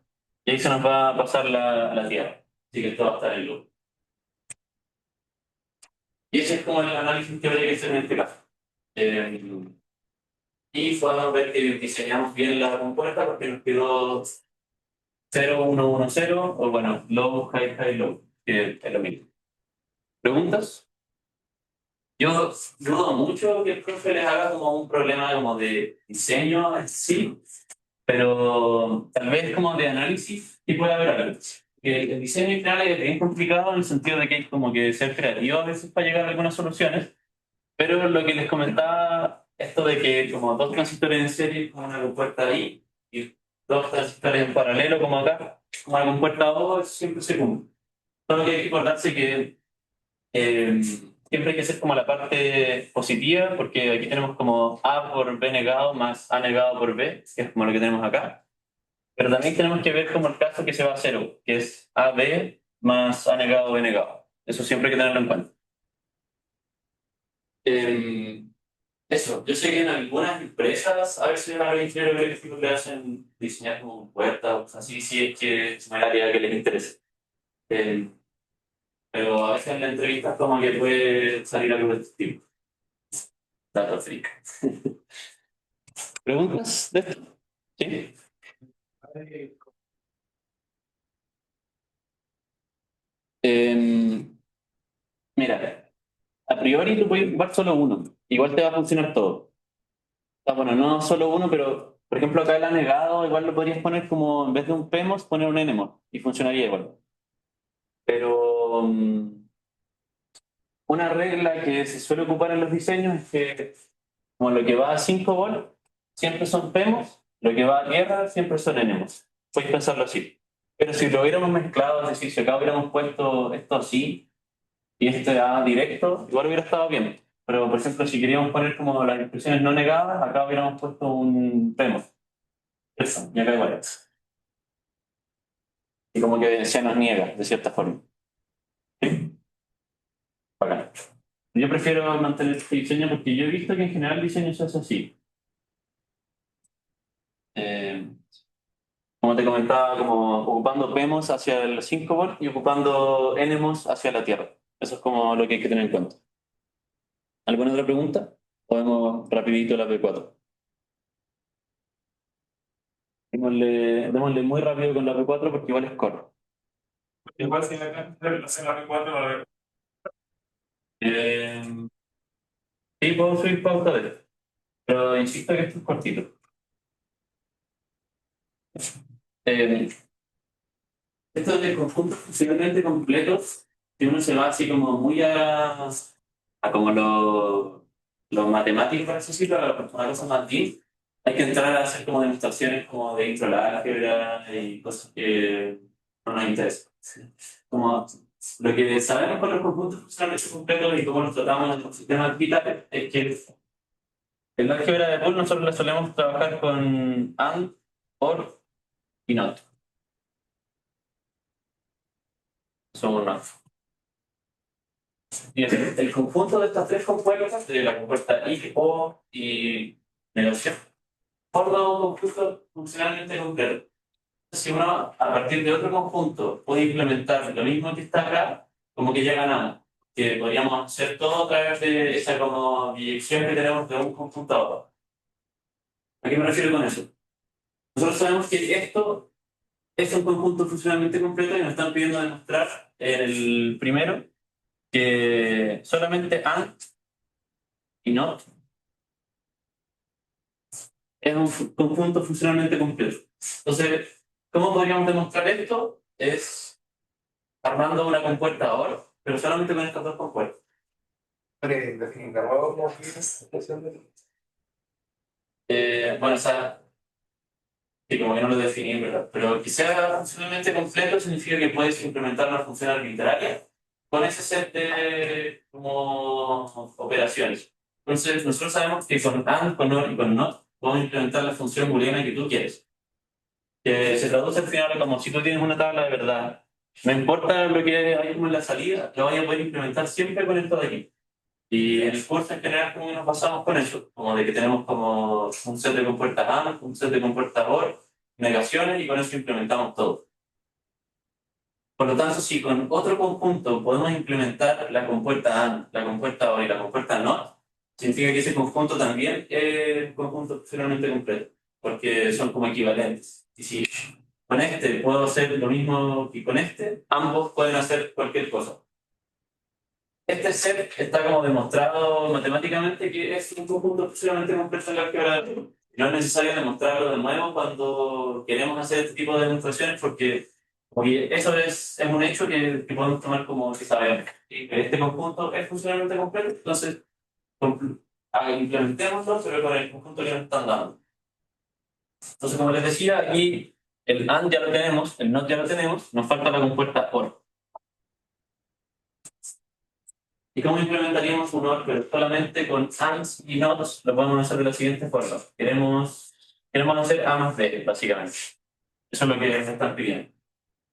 Y ahí se nos va a pasar la Tierra. Así que esto va a estar en loop. Y ese es como el análisis que habría que hacer en este caso. Y podemos ver que diseñamos bien la compuerta porque nos quedó 0, 1, 1, 0, o bueno, low, high, high, low, que es lo mismo. ¿Preguntas? Yo dudo mucho que el profe les haga como un problema como de diseño en sí, pero tal vez como de análisis y puede haber algo. Que el diseño en general es bien complicado en el sentido de que hay como que ser creativo a veces para llegar a algunas soluciones, pero lo que les comentaba, esto de que como dos transistores en serie con una compuerta ahí y dos transistores en paralelo como acá, como una compuerta O, eso siempre se cumple. Solo que hay que acordarse que siempre hay que hacer como la parte positiva, porque aquí tenemos como A por B negado más A negado por B, que es como lo que tenemos acá. Pero también tenemos que ver como el caso que se va a cero, que es AB más A negado B negado. Eso siempre hay que tenerlo en cuenta. Eh, Eso, yo sé que en algunas empresas a veces a los ingenieros eléctricos le hacen diseñar como puertas o cosas así, si es que es una área que les interese. Eh, pero a veces en la entrevista como que puede salir algo de este tipo. Data freak. ¿Preguntas de esto? ¿Sí? Eh, Mira, a priori tú puedes ocupar solo uno. Igual te va a funcionar todo. Ah, bueno, no solo uno, pero por ejemplo acá el anegado igual lo podrías poner como en vez de un PEMOS poner un NMOS y funcionaría igual. Pero una regla que se suele ocupar en los diseños es que como lo que va a 5 volts siempre son PEMOS, lo que va a tierra siempre son NMOS. Puedes pensarlo así. Pero si lo hubiéramos mezclado, es decir, si acá hubiéramos puesto esto así y este A directo, igual hubiera estado bien. Pero, por ejemplo, si queríamos poner como las expresiones no negadas, acá hubiéramos puesto un PEMOS. Eso, y acá igual. Y como que se nos niega, de cierta forma. ¿Sí? Bacán. Yo prefiero mantener este diseño porque yo he visto que en general el diseño se hace así. Eh, Como te comentaba, como ocupando PEMOS hacia el 5 volt y ocupando NMOS hacia la Tierra. Eso es como lo que hay que tener en cuenta. ¿Alguna otra pregunta? Podemos rapidito la P4. Démosle muy rápido con la P4 porque igual es corto. Igual si la recuerdo, a ver. Eh, sí, puedo subir pauta de esto, pero insisto que esto es cortito. Eh, Esto de conjuntos funcionalmente completos, si uno se va así como muy a como lo matemático, por así decirlo, a una cosa más deep, hay que entrar a hacer como demostraciones como de intro a la álgebra y cosas que no nos interesan. Como lo que sabemos con los conjuntos funcionalmente completos y cómo los tratamos en los sistemas digitales es que en la álgebra de Boole nosotros la solemos trabajar con AND, OR y NOT. Son unos. Y el conjunto de estas tres compuertas, de la compuerta I, O y negación, forma un conjunto funcionalmente completo. Si uno, a partir de otro conjunto, puede implementar lo mismo que está acá, como que ya ganamos. Que podríamos hacer todo a través de esa como dirección que tenemos de un conjunto a otro. ¿A qué me refiero con eso? Nosotros sabemos que esto es un conjunto funcionalmente completo y nos están pidiendo demostrar en el primero que solamente AND y NOT es un conjunto funcionalmente completo. Entonces, ¿cómo podríamos demostrar esto? Es armando una compuerta OR, pero solamente con estas dos compuertas. Bueno, o sea, sí, como que no lo definí, ¿verdad? Pero que sea funcionalmente completo significa que puedes implementar una función arbitraria con ese set de como operaciones. Entonces, nosotros sabemos que con AND, con OR y con NOT podemos implementar la función booleana que tú quieres. Que se traduce al final como si tú tienes una tabla de verdad. No importa lo que hay como en la salida, lo voy a poder implementar siempre con esto de aquí. Y en el curso en general como que nos basamos con eso, como de que tenemos como un set de compuertas AND, un set de compuertas OR, negaciones y con eso implementamos todo. Por lo tanto, si con otro conjunto podemos implementar la compuerta AND, la compuerta OR y la compuerta NOT, significa que ese conjunto también es un conjunto finalmente completo, porque son como equivalentes. Y si con este puedo hacer lo mismo que con este, ambos pueden hacer cualquier cosa. Este set está como demostrado matemáticamente que es un conjunto absolutamente completo en la álgebra de Riemann. No es necesario demostrarlo de nuevo cuando queremos hacer este tipo de demostraciones porque eso es un hecho que podemos tomar como que sabemos. Y que este conjunto es funcionalmente completo, entonces implementémoslo, pero con el conjunto que nos están dando. Entonces, como les decía, aquí el AND ya lo tenemos, el NOT ya lo tenemos, nos falta la compuerta OR. ¿Y cómo implementaríamos un OR? Pero solamente con ANDs y NOTs lo podemos hacer de la siguiente forma. Queremos hacer A más B, básicamente. Eso es lo que me están pidiendo.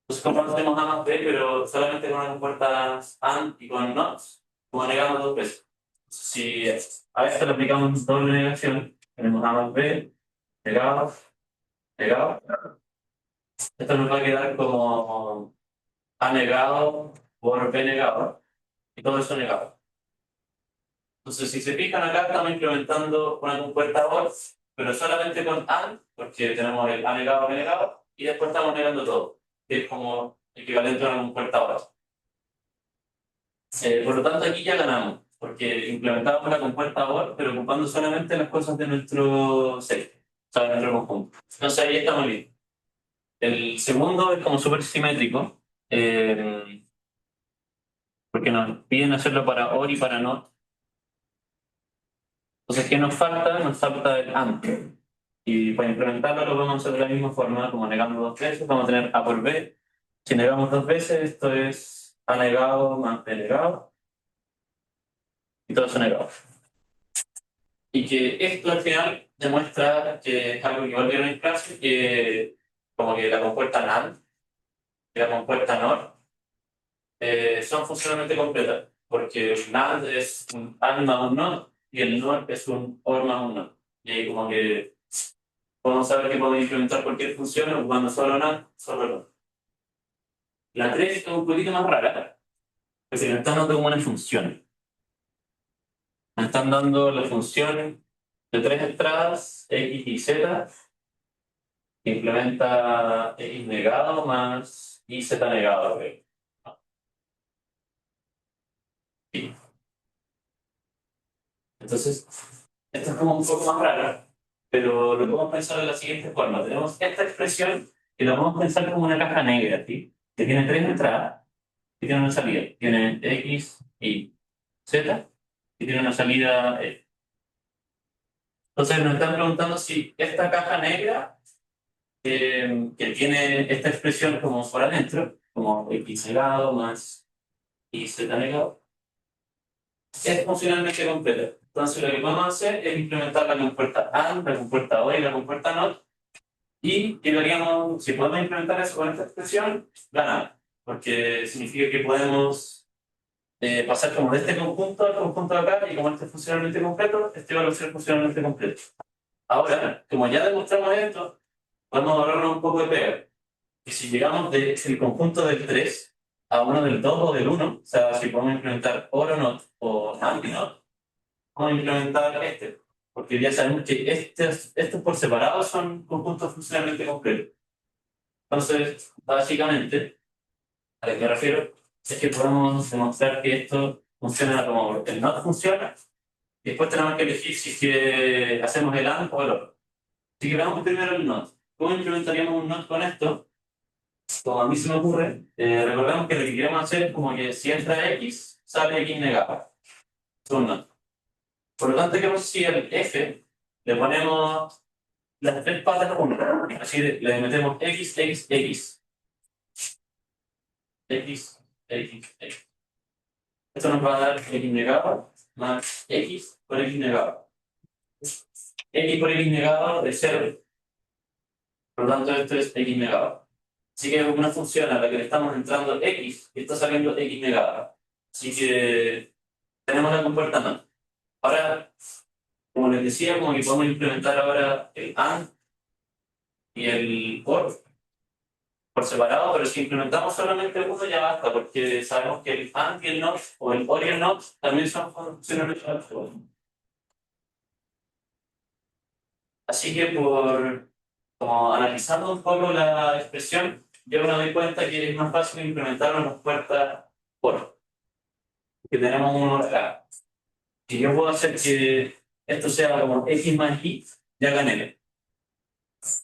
Entonces, ¿cómo hacemos A más B, pero solamente con una compuerta AND y con NOTs? Como negamos dos veces. Si a esto le aplicamos doble negación, tenemos A más B, negado, negado. Esto nos va a quedar como A negado por B negado, y todo eso negado. Entonces, si se fijan acá, estamos implementando una compuerta OR, pero solamente con AND, porque tenemos el A negado, B negado, y después estamos negando todo, que es como equivalente a una compuerta OR. Por lo tanto, aquí ya ganamos, porque implementamos la compuerta OR, pero ocupando solamente las cosas de nuestro set, o sea, de nuestro conjunto. Entonces, ahí estamos bien. El segundo es como súper simétrico, porque nos piden hacerlo para OR y para NOT. Entonces, ¿qué nos falta? Nos falta el AND. Y para implementarlo lo podemos hacer de la misma forma, como negando dos veces, vamos a tener A por B. Si negamos dos veces, esto es A negado más B negado, y todo eso negado. Y que esto al final demuestra que es algo que igual vieron en clase, que como que la compuerta NAND y la compuerta NOR son funcionalmente completas, porque el NAND es un AND más un NOT y el NOR es un OR más un NOT. Y ahí como que podemos saber que podemos implementar cualquier función ocupando solo NAND, solo NOR. La 3 es un poquito más rara, porque nos están dando como una función. Nos están dando la función de tres entradas, X y Z, que implementa X negado más Y Z negado. Sí. Entonces, esto es como un poco más raro, pero lo podemos pensar de la siguiente forma. Tenemos esta expresión que la podemos pensar como una caja negra, ¿sí? Que tiene tres entradas y tiene una salida. Tiene X y Z y tiene una salida E. Entonces nos están preguntando si esta caja negra que tiene esta expresión como por adentro, como X negado más Y Z negado, es funcionalmente completa. Entonces lo que podemos hacer es implementar la compuerta AND, la compuerta OR y la compuerta NOT, y llegaríamos, si podemos implementar eso con esta expresión, ganamos, porque significa que podemos pasar como de este conjunto al conjunto de acá, y como este es funcionalmente completo, este va a ser funcionalmente completo. Ahora, como ya demostramos esto, podemos ahorrarnos un poco de pega. Y si llegamos del conjunto del 3 a uno del 2 o del uno, o sea, si podemos implementar OR o NOT o AND y NOT, vamos a implementar este, porque ya sabemos que estos por separado son conjuntos funcionalmente completos. Entonces, básicamente, a lo que me refiero es que podemos demostrar que esto funciona como el NOT funciona, y después tenemos que elegir si es que hacemos el AND o el OR. Así que veamos primero el NOT. ¿Cómo implementaríamos un NOT con esto? Como a mí se me ocurre, recordemos que lo que queremos hacer es como que si entra X, sale X negado. Es un NOT. Por lo tanto, ¿qué pasa si al F le ponemos las tres patas juntas? Así le metemos X, X, X. X, X, X. Esto nos va a dar X negado más X por X negado. X por X negado es 0. Por lo tanto, esto es X negado. Así que es una función a la que le estamos entrando X y está saliendo X negada. Así que tenemos la compuerta NOT. Ahora, como les decía, como que podemos implementar ahora el AND y el OR. por separado, pero si implementamos solamente uno ya basta, porque sabemos que el AND y el NOT, o el OR y el NOT, también son funciones de álgebra. Así que como analizando un poco la expresión, yo me doy cuenta que es más fácil implementarlo en las puertas por, que tenemos uno acá. Si yo puedo hacer que esto sea como X más Y, ya gané.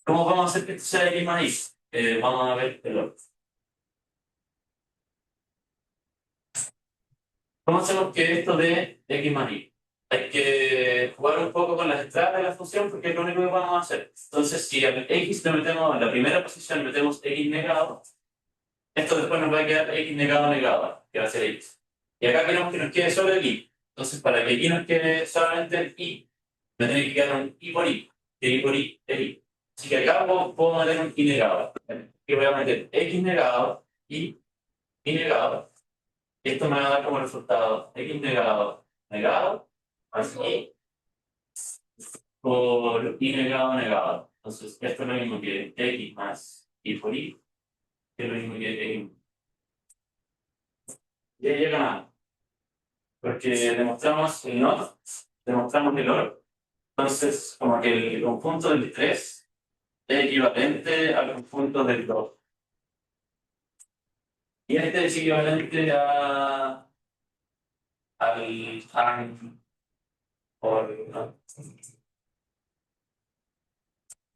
¿Cómo vamos a hacer que esto sea X más Y? Vamos a ver el otro. ¿Cómo hacemos que esto dé X más Y? Hay que jugar un poco con las entradas de la función porque es lo único que vamos a hacer. Entonces, si al X le metemos en la primera posición, le metemos X negado, esto después nos va a quedar X negado negado, que va a ser X. Y acá queremos que nos quede solo el Y. Entonces, para que aquí nos quede solamente el Y, me tiene que quedar un Y por Y. Que Y por Y es Y. Así que acá puedo meter un Y negado. Que voy a meter X negado, Y negado. Esto me va a dar como resultado X negado negado más Y por Y negado negado. Entonces, esto es lo mismo que X más Y por Y, que es lo mismo que X. Y ahí ya ganamos. Porque demostramos el NOT, demostramos el OR. Entonces, como que el conjunto del 3 es equivalente al conjunto del 2. Y este es equivalente al AND por, ¿no?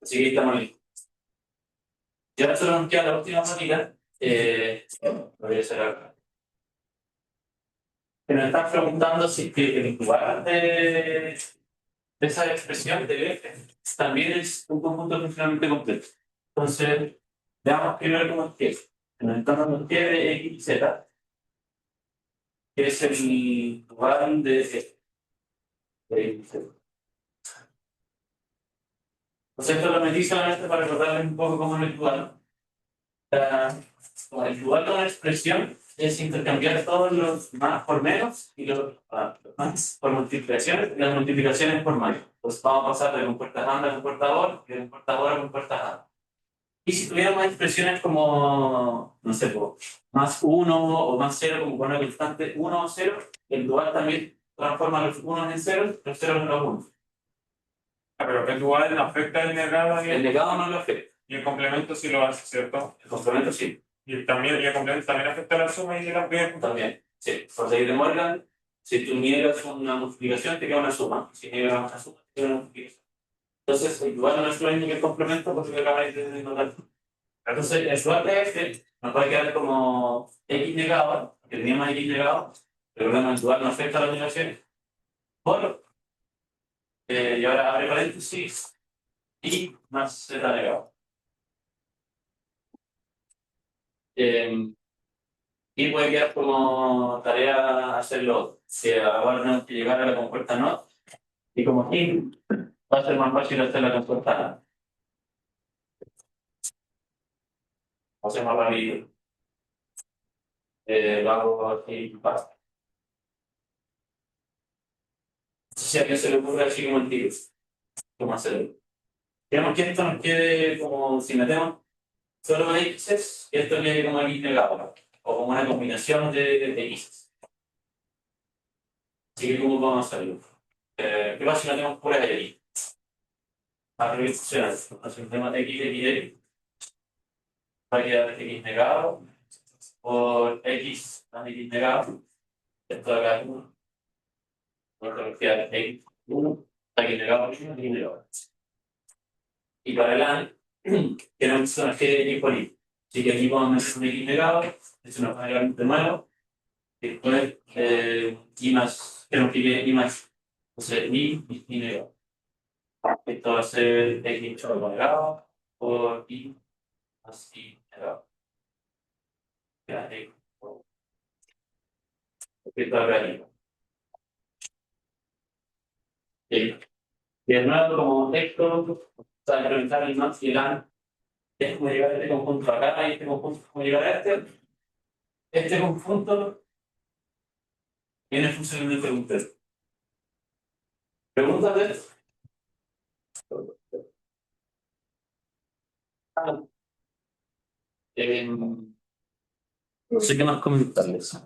Así que estamos listos. Y ahora solo nos queda la última manera. Lo voy a hacer acá. Que nos están preguntando si que el lugar de esa expresión de f también es un conjunto funcionalmente completo. Entonces, veamos primero cómo es que en el entorno nos quede x y z, que es el lugar de f. De x y z. Entonces, esto lo metí solamente para recordarles un poco cómo es el lugar. El lugar de una expresión es intercambiar todos los más por menos y los más por multiplicaciones y las multiplicaciones por más. Entonces vamos a pasar de compuertas AND a compuertas OR y de compuertas OR a compuertas AND. Y si tuviéramos expresiones como, no sé, más 1 o más 0 como con una constante 1 o 0, el dual también transforma los 1 en 0, los 0 en los 1. Pero el dual no afecta el negado El negado no lo afecta, y el complemento sí lo hace, ¿cierto? el complemento sí. Y el complemento también afecta la suma y el amplitud. También, sí. Por ley de Morgan, si tú niegas una multiplicación, te queda una suma. Si niegas una suma, te queda una multiplicación. Entonces, el dual no es lo mismo que el complemento, porque lo acabáis de notar. Entonces, el dual de este nos va a quedar como x negado, que teníamos x negado, pero el dual no afecta a las negaciones. Por, y ahora abre paréntesis, y más z negado. Y puede quedar como tarea hacerlo. Si ahora tenemos que llegar a la compuerta NOT, y como aquí va a ser más fácil hacer la compuerta NOT. Va a ser más rápido. Lo hago aquí fácil. No sé si a alguien se le ocurre así como el tiro. ¿Cómo hacerlo? Queremos que esto nos quede como si metemos solo x, que esto quede como x negado, o como una combinación de x. Así que, ¿cómo vamos a hacerlo? ¿Qué pasa si no tenemos puras x? Para que funcione. Entonces, el tema de x va a quedar x negado por x más x negado. Esto de acá es 1. Esto va a quedar x1, x negado, x negado. Y para el AND, queremos que nos quede x por y. Así que aquí vamos a meter un x negado, eso nos va a llevar de nuevo. Después, y más, queremos que quede y más. Entonces, y negado. Esto va a ser x negado por y más y negado. Ya, x. Esto acá arriba. Y de nuevo, como esto, para implementar el max y el AND, es como llegar a este conjunto acá y este conjunto es como llegar a este. Este conjunto tiene funcionalmente completo. Pregúntate. No sé qué más comentarles.